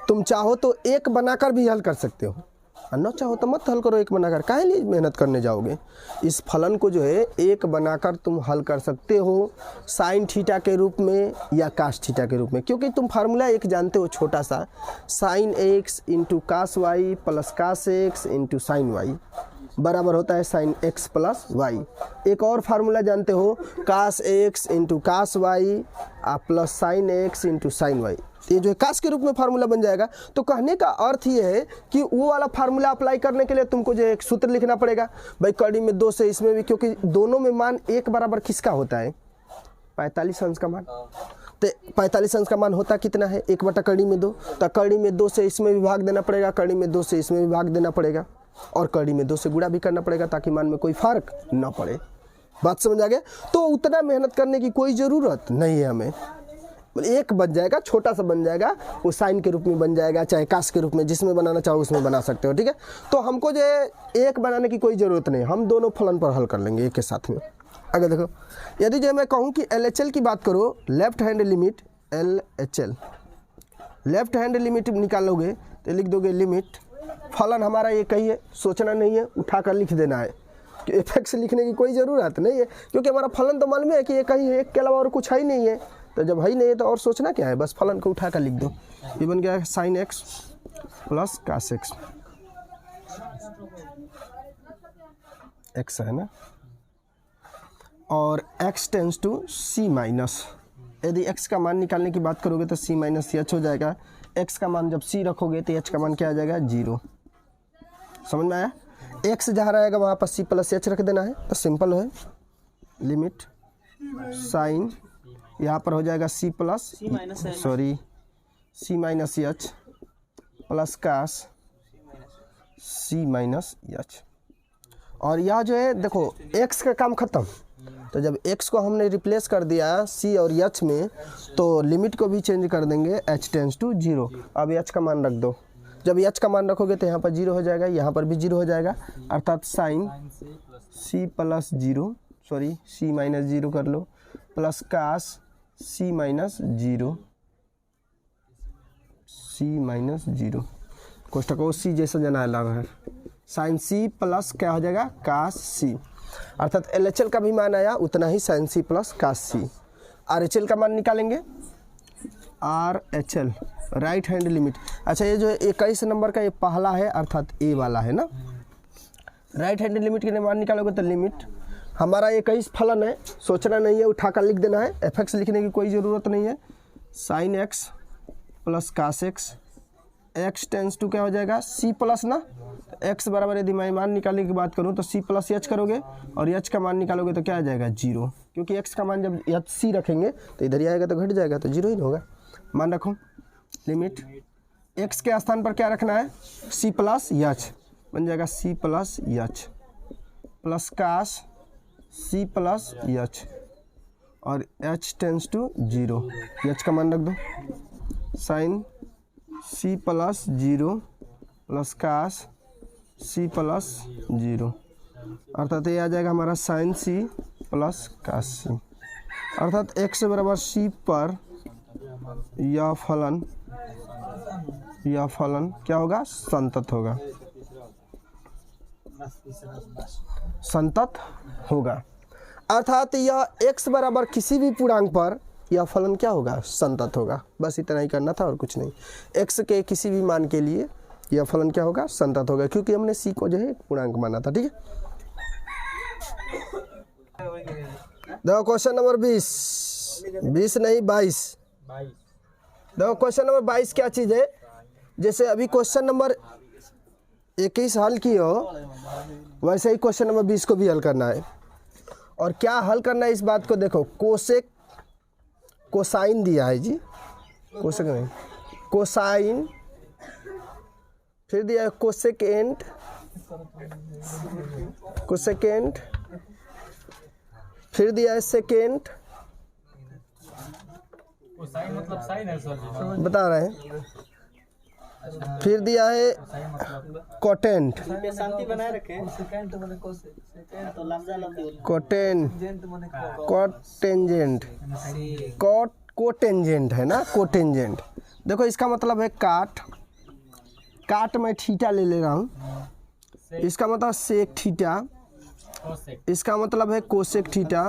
A: तुम चाहो तो एक बनाकर भी हल कर सकते हो, और न चाहो तो मत हल करो एक बनाकर, काहे लिए मेहनत करने जाओगे। इस फलन को जो है एक बनाकर तुम हल कर सकते हो, साइन थीटा के रूप में या कास थीटा के रूप में, क्योंकि तुम फार्मूला एक जानते हो छोटा सा, sine x into cos y plus cos x into sine y बराबर होता है साइन x प्लस वाई। एक और फार्मूला जानते हो, cos x into cos y plus sine x into sine y, ये जो है कास के रूप में फार्मूला बन जाएगा। तो कहने का अर्थ ये है कि वो वाला फार्मूला अप्लाई करने के लिए तुमको जो एक सूत्र लिखना पड़ेगा भाई, कड़ी में 2 से इसमें भी, क्योंकि दोनों में मान एक बराबर किसका होता है, 45 अंश का मान। तो 45 अंश का मान होता कितना है, 1 बटा कड़ी में 2, तो कड़ी में 2 से इसमें भी भाग देना पड़ेगा, कड़ी में 2 से इसमें भी भाग देना पड़ेगा, और कड़ी में 2 से गुणा भी करना पड़ेगा ताकि मान में कोई फर्क ना पड़े। बात समझ आ गया। तो उतना मेहनत करने की कोई ज़रूरत नहीं है हमें, एक बन जाएगा, छोटा सा बन जाएगा, वो साइन के रूप में बन जाएगा, चाहे कास के रूप में, जिसमें बनाना चाहो उसमें बना सकते हो, ठीक है। तो हमको जो है एक बनाने की कोई ज़रूरत नहीं, हम दोनों फलन पर हल कर लेंगे एक के साथ में। अगर देखो, यदि जो मैं कहूँ कि LHL की बात करो, left hand limit LHL, left hand limit निकालोगे तो लिख दोगे लिमिट, फलन हमारा ये कही है, सोचना नहीं है, उठा कर लिख देना है, कि एफएक्स लिखने की कोई ज़रूरत नहीं है, क्योंकि हमारा फलन तो मालूम है कि ये कही है, एक के अलावा और कुछ है ही नहीं है। तो जब है ही नहीं है तो और सोचना क्या है, बस फलन को उठा कर लिख दो। ये बन गया sine x plus cos x, x है ना, और x tends to c minus, यदि x का मान निकालने की बात करोगे तो c माइनस h हो जाएगा। x का मान जब c रखोगे तो h का मान क्या आ जाएगा, 0। समझ में आया। x जहाँ रहेगा वहाँ पर c प्लस h रख देना है, तो सिंपल है, लिमिट साइन यहाँ पर हो जाएगा c plus c minus h plus cos c minus h। और यह जो है देखो x का काम खत्म, तो जब x को हमने रिप्लेस कर दिया c और h में, तो लिमिट को भी चेंज कर देंगे, h टेंस टू 0। अब h का मान रख दो, जब h का मान रखोगे तो यहाँ पर 0 हो जाएगा, यहाँ पर भी 0 हो जाएगा, अर्थात sine c plus 0, c minus 0 कर लो, plus cos c minus 0, c minus 0, कोष्टकों c जैसा जना है, साइन c प्लस क्या हो जाएगा, कास c, अर्थात LHL का भी मान आया उतना ही sine c plus cos c। RHL का मान निकालेंगे, RHL राइट हैंड लिमिट। अच्छा, ये जो 21 नंबर का ये पहला है, अर्थात ए वाला है ना, राइट हैंड लिमिट के मान निकालोगे तो लिमिट हमारा 21 फलन है, सोचना नहीं है, उठाकर लिख देना है, एफएक्स लिखने की कोई ज़रूरत नहीं है, sine x plus cos x, x tends to क्या हो जाएगा, c प्लस ना, x बराबर यदि मैं मान निकालने की बात करूँ तो c प्लस h करोगे, और h का मान निकालोगे तो क्या आ जाएगा, 0, क्योंकि x का मान जब c रखेंगे तो इधर ही आएगा तो घट जाएगा, तो 0 ही होगा। मान रखो, लिमिट x के स्थान पर क्या रखना है, c प्लस h बन जाएगा, c plus h plus cos c plus h, और h टेंस टू 0, h का मान रख दो, sine c plus 0 plus cos c plus 0, अर्थात ये आ जाएगा हमारा साइन सी प्लस कास सी, अर्थात x बराबर सी पर यह फलन क्या होगा, संतत होगा, संतत होगा। अर्थात यह x बराबर किसी भी पूर्णांक पर यह फलन क्या होगा, संतत होगा। बस इतना ही करना था और कुछ नहीं। x के किसी भी मान के लिए यह फलन क्या होगा, संतत होगा, क्योंकि हमने c को जो है पूर्णांक माना था। ठीक है, देखो क्वेश्चन नंबर 20 नहीं 22। देखो क्वेश्चन नंबर 22 क्या चीज़ है, जैसे अभी क्वेश्चन नंबर 21 हल की हो वैसे ही क्वेश्चन नंबर 20 को भी हल करना है। और क्या हल करना है इस बात को देखो, कोसेक कोसाइन दिया है जी, कोसेक नहीं कोसाइन, फिर दिया है कोसेकेंट, फिर दिया है सेकेंड,
B: साइन मतलब साइन है सर,
A: बता रहे हैं, फिर दिया है कोटेंट,
C: शांति बनाए रखें।
A: कोटेंजेंट है ना, कोटेंजेंट। देखो इसका मतलब है काट मैं थीटा ले रहा हूँ, इसका मतलब सेक थीटा, इसका मतलब है कोसेक थीटा,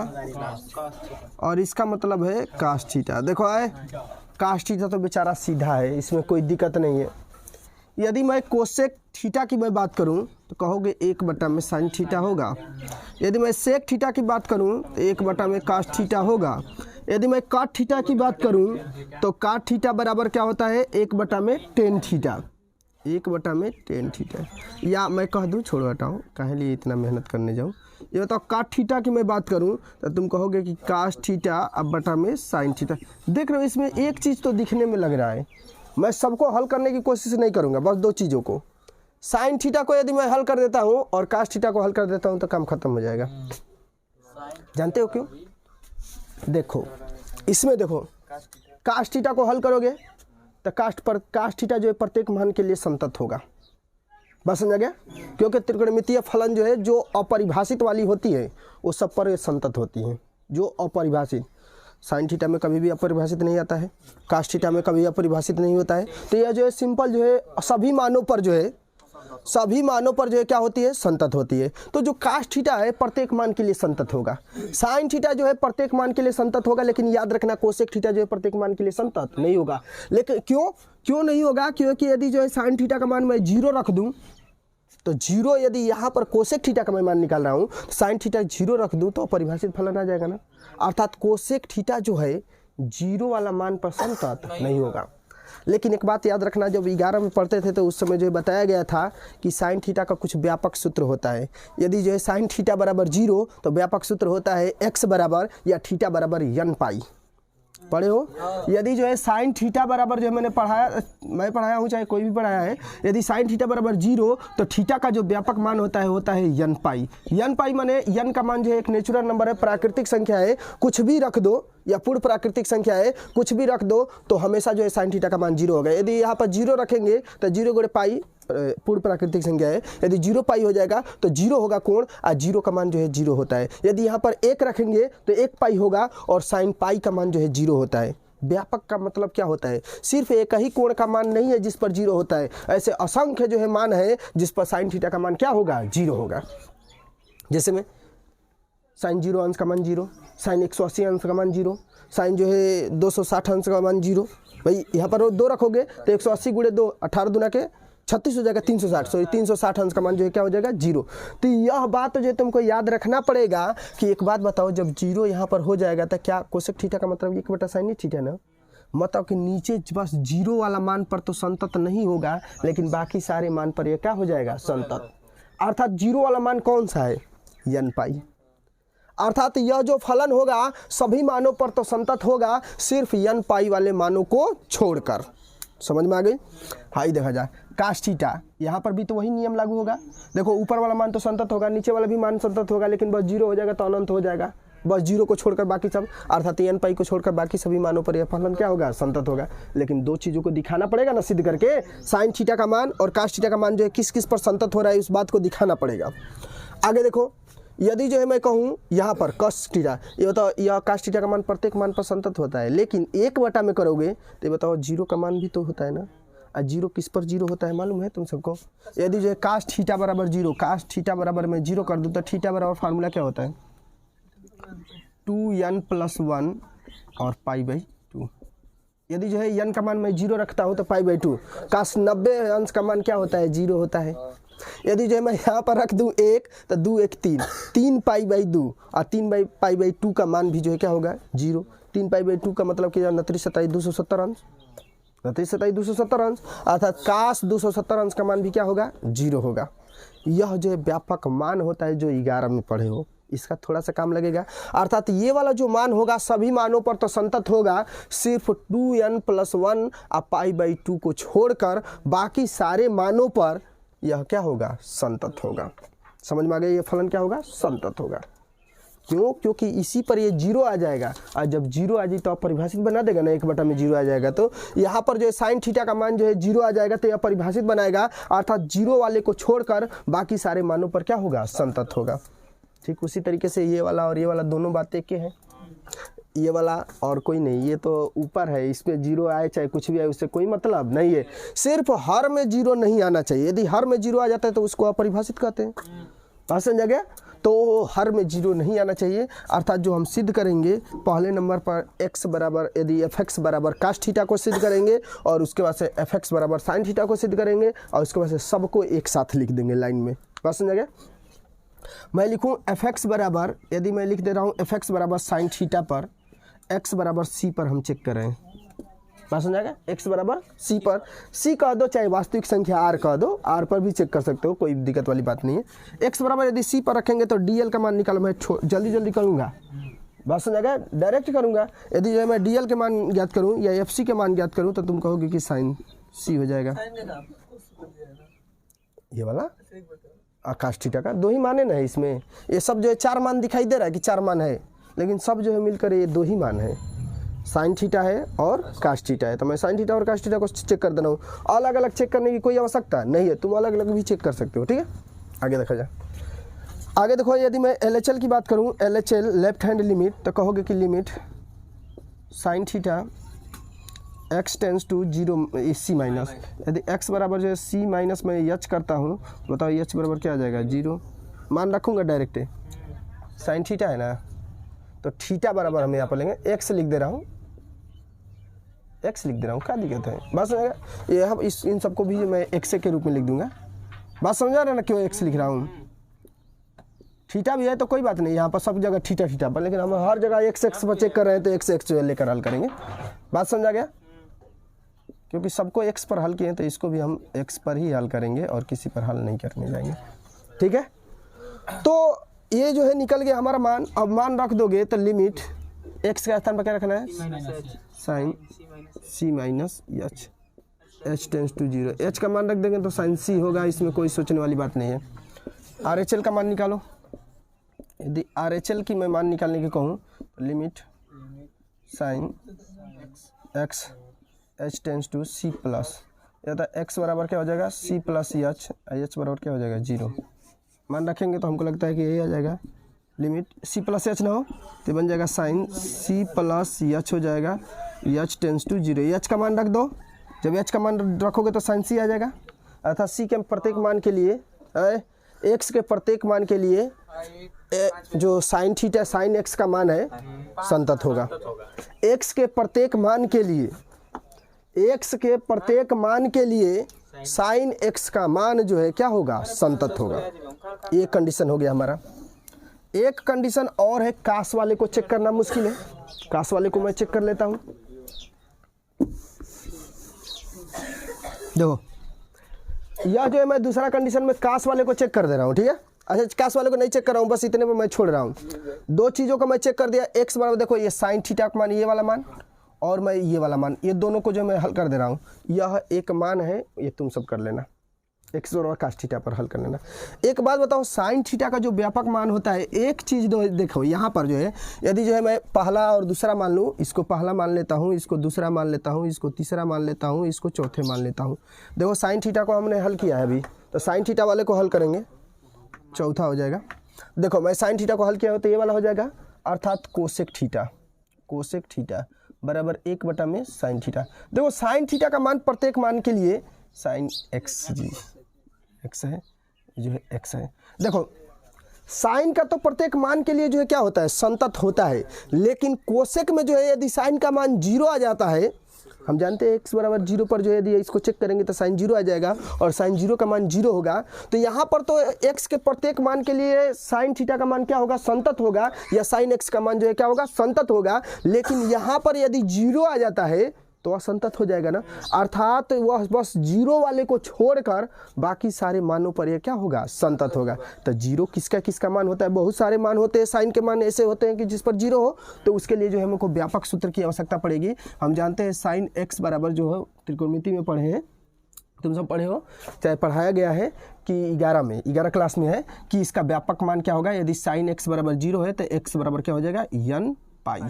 A: और इसका मतलब है कास थीटा। देखो आए कास थीटा तो बेचारा सीधा है, इसमें कोई दिक्कत नहीं है। यदि मैं कोसेक थीटा की मैं बात करूं तो कहोगे 1/में साइन थीटा होगा। यदि मैं सेक थीटा की बात करूं तो 1/में कास थीटा होगा। यदि मैं काट थीटा की बात करूं तो काट थीटा बराबर क्या होता है, 1/में टेन थीटा, 1/में टेन थीटा। या मैं कह दूं, छोड़ो हटाओ, काहे लिए इतना मेहनत करने जाऊं। ये बताओ काट थीटा की मैं बात करूं तो तुम कहोगे कि कास थीटा अब बटा में साइन थीटा। देख रहे हो इसमें एक चीज़ तो दिखने में लग रहा है, मैं सबको हल करने की कोशिश नहीं करूंगा, बस दो चीज़ों को, साइन थीटा को यदि मैं हल कर देता हूं और कास थीटा को हल कर देता हूं तो काम खत्म हो जाएगा। जानते हो क्यों? देखो इसमें देखो, कास थीटा को हल करोगे तो कास थीटा जो है प्रत्येक मान के लिए संतत होगा। बस समझ गया? क्योंकि त्रिकोणमितीय फलन जो है जो अपरिभाषित वाली होती है वो सब पर संतत होती हैं। जो अपरिभाषित, साइन थीटा में कभी भी अपरिभाषित नहीं आता है, कास थीटा में कभी अपरिभाषित नहीं होता है। तो यह जो है सिंपल जो है सभी मानों पर जो है क्या होती है, संतत होती है। तो जो कास थीटा है प्रत्येक मान के लिए संतत होगा, साइन थीटा जो है प्रत्येक मान के लिए संतत होगा। लेकिन याद रखना कोसेक थीटा जो है प्रत्येक मान के लिए संतत नहीं होगा। लेकिन क्यों नहीं होगा? क्योंकि यदि जो है साइन थीटा का मान मैं 0 रख दूं तो 0, यदि यहाँ पर कोसेक थीटा का मैं मान निकाल रहा हूँ, साइन थीटा 0 रख दूं तो परिभाषित फलन आ जाएगा ना। अर्थात कोसेक थीटा जो है 0 वाला मान पर संतत नहीं होगा। लेकिन एक बात याद रखना, जब 11 में पढ़ते थे तो उस समय जो बताया गया था कि साइन थीटा का कुछ व्यापक सूत्र होता है। यदि जो है साइन थीटा बराबर 0 तो व्यापक सूत्र होता है x बराबर या थीटा बराबर n पाई। पढ़े हो? यदि जो है साइन थीटा बराबर जो मैं पढ़ाया हूँ, चाहे कोई भी पढ़ाया है, यदि साइन थीटा बराबर 0 तो थीटा का जो व्यापक मान होता है n पाई। n पाई माने n का मान जो है एक नेचुरल नंबर है, प्राकृतिक संख्या है, कुछ भी रख दो, या पूर्ण प्राकृतिक संख्या है, कुछ भी रख दो तो हमेशा जो है साइन थीटा का मान 0 होगा। यदि यहाँ पर 0 रखेंगे तो 0 गुणे पाई पूर्ण प्राकृतिक संख्या है, यदि 0 पाई हो जाएगा तो 0 होगा कोण, और 0 का मान जो है 0 होता है। यदि यहाँ पर 1 रखेंगे तो 1 पाई होगा और साइन पाई का मान जो है 0 होता है। व्यापक का मतलब क्या होता है? सिर्फ एक ही कोण का मान नहीं है जिस पर 0 होता है, ऐसे असंख्य जो है मान है जिस पर साइन थीटा का मान क्या होगा, 0 होगा। जैसे में साइन 0 अंश का मान 0, साइन 180 अंश का मान 0, साइन जो है 260 अंश का मान 0। भाई यहाँ पर 2 रखोगे तो 180 गुणे 2 18 दूना के 36 हो जाएगा, 360 अंश का मान जो है क्या हो जाएगा, 0। तो यह बात जो है तुमको याद रखना पड़ेगा कि एक बात बताओ, जब 0 यहाँ पर हो जाएगा तो क्या कोसेक थीटा का मतलब 1/sin थीटा ना, मतलब कि नीचे बस 0 वाला मान पर तो संतत नहीं होगा, लेकिन बाकी सारे मान पर यह क्या हो जाएगा, संतत। अर्थात 0 वाला मान कौन सा है, n पाई। अर्थात यह जो फलन होगा सभी मानों पर तो संतत होगा, सिर्फ n पाई वाले मानों को छोड़कर। समझ में आ गई? हाई देखा जाए कास थीटा, यहाँ पर भी तो वही नियम लागू होगा। देखो ऊपर वाला मान तो संतत होगा, नीचे वाला भी मान संतत होगा, लेकिन बस 0 हो जाएगा तो अनंत हो जाएगा। बस जीरो को छोड़कर बाकी सब, अर्थात एन पाई को छोड़कर बाकी सभी मानों पर यह फलन क्या होगा, संतत होगा। लेकिन दो चीज़ों को दिखाना पड़ेगा ना सिद्ध करके, साइन थीटा का मान और कास थीटा का मान जो है किस किस पर संतत हो रहा है, उस बात को दिखाना पड़ेगा। आगे देखो, यदि जो है मैं कहूँ यहाँ पर कॉस थीटा, ये बताओ यह कास थीटा का मान प्रत्येक मान पर संतत होता है, लेकिन एक बटा में करोगे तो ये बताओ जीरो का मान भी तो होता है ना, और जीरो किस पर जीरो होता है मालूम है तुम सबको? यदि जो है कास थीटा बराबर जीरो, कास थीटा बराबर मैं जीरो कर दूँ तो थीटा बराबर फार्मूला क्या होता है, 2n+1 और π/2। यदि जो है n का मान मैं जीरो रखता हूँ तो π/2, कास 90 अंश का मान क्या होता है, जीरो होता है। यदि जो है मैं यहाँ पर रख दूँ 1 तो 2 1 3, 3 π/2 और 3 π/2 का मान भी जो है क्या होगा, जीरो। 3 π/2 का मतलब कि 29 27 270 अंश, 29 27 270 अंश, अर्थात कास 270 अंश का मान भी क्या होगा, जीरो होगा। यह जो है व्यापक मान होता है जो 11 में पढ़े हो, इसका थोड़ा सा काम लगेगा। अर्थात ये वाला जो मान होगा सभी मानों पर तो संतत होगा, सिर्फ 2n+1 और π/2 को छोड़कर बाकी सारे मानों पर यह क्या होगा, संतत होगा। समझ में आ गया, ये फलन क्या होगा, संतत होगा। क्यों? क्योंकि इसी पर ये जीरो आ जाएगा, और जब जीरो आ जाए तो आप परिभाषित बना देगा ना, एक बटा में जीरो आ जाएगा तो यहाँ पर जो है साइन थीटा का मान जो है जीरो आ जाएगा, तो यह परिभाषित बनाएगा, अर्थात जीरो वाले को छोड़कर बाकी सारे मानों पर क्या होगा, संतत होगा। ठीक उसी तरीके से ये वाला और ये वाला दोनों बातें एक हैं, ये वाला और कोई नहीं, ये तो ऊपर है, इसमें जीरो आए चाहे कुछ भी आए उससे कोई मतलब नहीं है, सिर्फ हर में जीरो नहीं आना चाहिए। यदि हर में जीरो आ जाता है तो उसको अपरिभाषित कहते हैं। बात समझ आ गया? तो हर में जीरो नहीं आना चाहिए, अर्थात जो हम सिद्ध करेंगे पहले नंबर पर x बराबर, यदि fx बराबर कास थीटा को सिद्ध करेंगे, और उसके बाद से fx बराबर साइन थीटा को सिद्ध करेंगे, और उसके बाद से सबको एक साथ लिख देंगे लाइन में। बात समझ आ गया? मैं लिखूँ fx बराबर, यदि मैं लिख दे रहा हूँ fx बराबर साइन थीटा पर, x बराबर c पर हम चेक कर रहे हैं। बात समझ आएगा? x बराबर c पर, c कह दो चाहे वास्तविक संख्या r कह दो, r पर भी चेक कर सकते हो, कोई दिक्कत वाली बात नहीं है। x बराबर यदि c पर रखेंगे तो dl का मान निकालो, मैं जल्दी जल्दी करूँगा। बात समझ आएगा? डायरेक्ट करूँगा। यदि जो है मैं dl के मान ज्ञात करूँ या fc के मान ज्ञात करूँ तो तुम कहोगे कि साइन c हो जाएगा। ये वाला कास थीटा का दो ही माने ना है इसमें, ये सब जो है चार मान दिखाई दे रहा है कि चार मान है, लेकिन सब जो है मिलकर ये दो ही मान है, साइन थीटा है और कास थीटा है। तो मैं साइन थीटा और कास थीटा को चेक कर दे रहा हूँ, अलग अलग चेक करने की कोई आवश्यकता नहीं है, तुम अलग अलग भी चेक कर सकते हो। ठीक है, आगे देखा जाए। आगे देखो, यदि मैं LHL की बात करूँ, LHL लेफ्ट हैंड लिमिट, तो कहोगे कि limit sine theta x tends to 0 c minus, यदि x बराबर जो है c माइनस मैं h करता हूँ, बताओ h बराबर क्या आ जाएगा, 0 मान रखूँगा डायरेक्ट, साइन थीटा है ना, तो थीटा बराबर हम यहाँ पर लेंगे, x लिख दे रहा हूँ, x लिख दे रहा हूँ, क्या दिक्कत है? बात समझेगा? ये हम इन सबको भी मैं x के रूप में लिख दूंगा। बात समझा रहे ना क्यों x लिख रहा हूँ? थीटा भी है तो कोई बात नहीं, यहाँ पर सब जगह थीटा थीटा पर, लेकिन हम हर जगह x पर चेक कर रहे हैं तो x जो है लेकर हल करेंगे। बात समझा गया? क्योंकि सबको x पर हल किए तो इसको भी हम x पर ही हल करेंगे और किसी पर हल नहीं करने जाएंगे। ठीक है, तो ये जो है निकल गया हमारा मान। अब मान रख दोगे तो लिमिट x के स्थान पर क्या रखना है, sine c minus h tends to 0, h का मान रख देंगे तो साइन c होगा, इसमें कोई सोचने वाली बात नहीं है। RHL का मान निकालो, यदि RHL की मैं मान निकालने की कहूँ तो limit sine x h tends to c plus, या तो x बराबर क्या हो जाएगा, c प्लस h बराबर क्या हो जाएगा, 0 मान रखेंगे तो हमको लगता है कि यही आ जाएगा। लिमिट c प्लस h ना हो तो बन जाएगा साइन c प्लस h हो जाएगा, h टेंस टू 0, h का मान रख दो, जब h का मान रखोगे तो साइन c आ जाएगा, अर्थात c के प्रत्येक मान के लिए, x के प्रत्येक मान के लिए जो साइन थीटा साइन x का मान है संतत होगा। x के प्रत्येक मान के लिए, x के प्रत्येक मान के लिए साइन x का मान जो है क्या होगा, संतत होगा। ये कंडीशन हो गया हमारा। एक कंडीशन और है, कास वाले को चेक करना मुश्किल है, कास वाले को मैं चेक कर लेता हूँ। देखो यह जो है मैं दूसरा कंडीशन में कास वाले को चेक कर दे रहा हूँ। ठीक है, अच्छा कास वाले को नहीं चेक कर रहा हूँ, बस इतने में मैं छोड़ रहा हूँ। दो चीज़ों को मैं चेक कर दिया, x बराबर देखो ये साइन थीटा का मान, ये वाला मान, और मैं ये वाला मान, ये दोनों को जो मैं हल कर दे रहा हूँ। यह एक मान है, ये तुम सब कर लेना। एक्स बराबर कास थीटा पर हल कर लेना। एक बात बताओ, साइन थीटा का जो व्यापक मान होता है, एक चीज़ देखो यहाँ पर जो है, यदि जो है मैं पहला और दूसरा मान लूँ, इसको पहला मान लेता हूँ, इसको दूसरा मान लेता हूँ, इसको तीसरा मान लेता हूँ, इसको चौथे मान लेता हूँ। देखो साइन थीटा को हमने हल किया है अभी, तो साइन थीटा वाले को हल करेंगे, चौथा हो जाएगा। देखो मैं साइन थीटा को हल किया हो तो ये वाला हो जाएगा, अर्थात कोसेक थीटा बराबर 1 में साइन थीटा। देखो साइन थीटा का मान प्रत्येक मान के लिए साइन एक्स जी एक्स है, जो है एक्स है। देखो साइन का तो प्रत्येक मान के लिए जो है क्या होता है, संतत होता है, लेकिन कोसेक में जो है यदि साइन का मान 0 आ जाता है, हम जानते हैं x बराबर 0 पर जो है यदि इसको चेक करेंगे तो साइन 0 आ जाएगा और साइन 0 का मान 0 होगा। तो यहाँ पर तो x के प्रत्येक मान के लिए साइन थीटा का मान क्या होगा, संतत होगा, या साइन x का मान जो है क्या होगा, संतत होगा। लेकिन यहाँ पर यदि 0 आ जाता है तो असंतत हो जाएगा ना, अर्थात वह बस 0 वाले को छोड़कर बाकी सारे मानों पर यह क्या होगा, संतत होगा। तो 0 किसका मान होता है, बहुत सारे मान होते हैं, साइन के मान ऐसे होते हैं कि जिस पर 0 हो, तो उसके लिए जो है हमको व्यापक सूत्र की आवश्यकता पड़ेगी। हम जानते हैं साइन x बराबर जो है त्रिकोणमिति में पढ़े हैं, तुम सब पढ़े हो, चाहे पढ़ाया गया है कि 11 क्लास में है कि इसका व्यापक मान क्या होगा, यदि साइन x बराबर 0 है तो x बराबर क्या हो जाएगा, n पाई।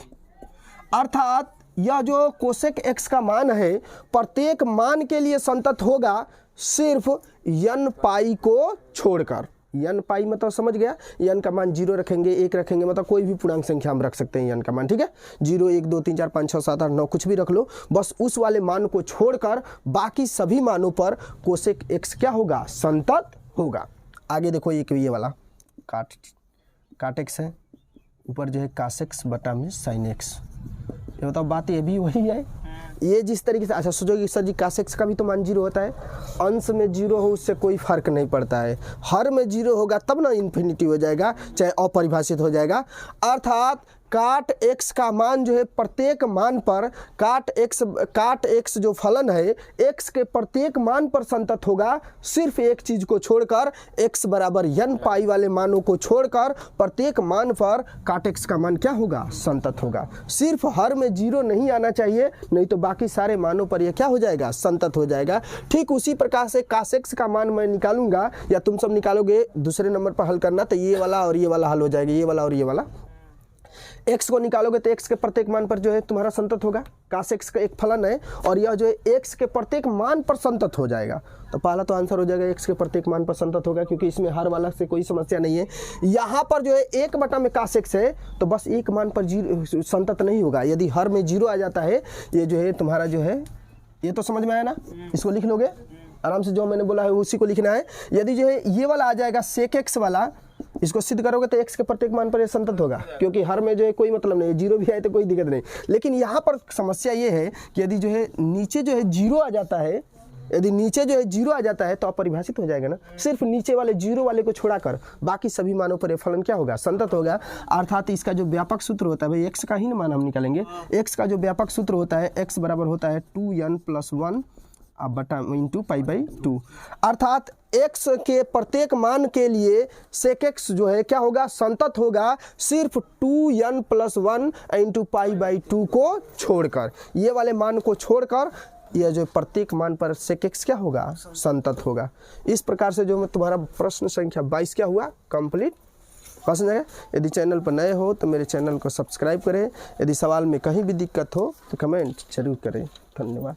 A: अर्थात यह जो कोसेक x का मान है प्रत्येक मान के लिए संतत होगा सिर्फ n पाई को छोड़कर। n पाई मतलब समझ गया, n का मान 0 रखेंगे, 1 रखेंगे, मतलब कोई भी पूर्णांक संख्या हम रख सकते हैं n का मान, ठीक है, 0 1 2 3 4 5 6 7 8 9 कुछ भी रख लो, बस उस वाले मान को छोड़कर बाकी सभी मानों पर कोसेक x क्या होगा, संतत होगा। आगे देखो ये वाला काट x है, ऊपर जो है कास x बटा में साइन x। ये बताओ बात ये भी वही है, ये जिस तरीके से, अच्छा सोचोगे सर जी कास एक्स का भी तो मान 0 होता है, अंश में 0 हो उससे कोई फर्क नहीं पड़ता है, हर में 0 होगा तब ना इन्फिनिटी हो जाएगा, चाहे अपरिभाषित हो जाएगा। अर्थात काट x का मान जो है प्रत्येक मान पर काट x जो फलन है x के प्रत्येक मान पर संतत होगा, सिर्फ एक चीज को छोड़कर, x बराबर n पाई वाले मानों को छोड़कर प्रत्येक मान पर काट x का मान क्या होगा, संतत होगा। सिर्फ हर में 0 नहीं आना चाहिए, नहीं तो बाकी सारे मानों पर यह क्या हो जाएगा, संतत हो जाएगा। ठीक उसी प्रकार से कास x का मान मैं निकालूंगा, या तुम सब निकालोगे दूसरे नंबर पर हल करना, तो ये वाला और ये वाला हल हो जाएगा, ये वाला और ये वाला। x को निकालोगे तो x के प्रत्येक मान पर जो है तुम्हारा संतत होगा, कास x का एक फलन है और यह जो है x के प्रत्येक मान पर संतत हो जाएगा। तो पहला तो आंसर हो जाएगा x के प्रत्येक मान पर संतत होगा, क्योंकि इसमें हर वाला से कोई समस्या नहीं है। यहाँ पर जो है 1 बटा में कास x है, तो बस एक मान पर 0 संतत नहीं होगा, यदि हर में 0 आ जाता है, ये जो है तुम्हारा जो है, ये तो समझ में आया ना, इसको लिख लोगे आराम से, जो मैंने बोला है उसी को लिखना है। यदि जो है ये वाला आ जाएगा सेक एक्स वाला, इसको सिद्ध करोगे तो x के प्रत्येक मान पर ये संतत होगा, क्योंकि हर में जो है कोई मतलब नहीं, 0 भी आए तो कोई दिक्कत नहीं। लेकिन यहाँ पर समस्या ये है कि यदि जो है नीचे जो है 0 आ जाता है, यदि नीचे जो है 0 आ जाता है तो अपरिभाषित हो जाएगा ना, सिर्फ नीचे वाले 0 वाले को छोड़ाकर बाकी सभी मानों पर फलन क्या होगा, संतत होगा। अर्थात इसका जो व्यापक सूत्र होता है, भाई x का ही ना मान हम निकालेंगे, x का जो व्यापक सूत्र होता है, x बराबर होता है 2n + 1 अब बटा इंटू पाई बाई 2। अर्थात x के प्रत्येक मान के लिए सेक x जो है क्या होगा, संतत होगा, सिर्फ 2n + 1 इंटू पाई बाई 2 को छोड़कर, ये वाले मान को छोड़कर यह जो प्रत्येक मान पर सेक x क्या होगा, संतत होगा। इस प्रकार से जो तुम्हारा प्रश्न संख्या 22 क्या हुआ, कंप्लीट पसंद है। यदि चैनल पर नए हो तो मेरे चैनल को सब्सक्राइब करें, यदि सवाल में कहीं भी दिक्कत हो तो कमेंट जरूर करें। धन्यवाद।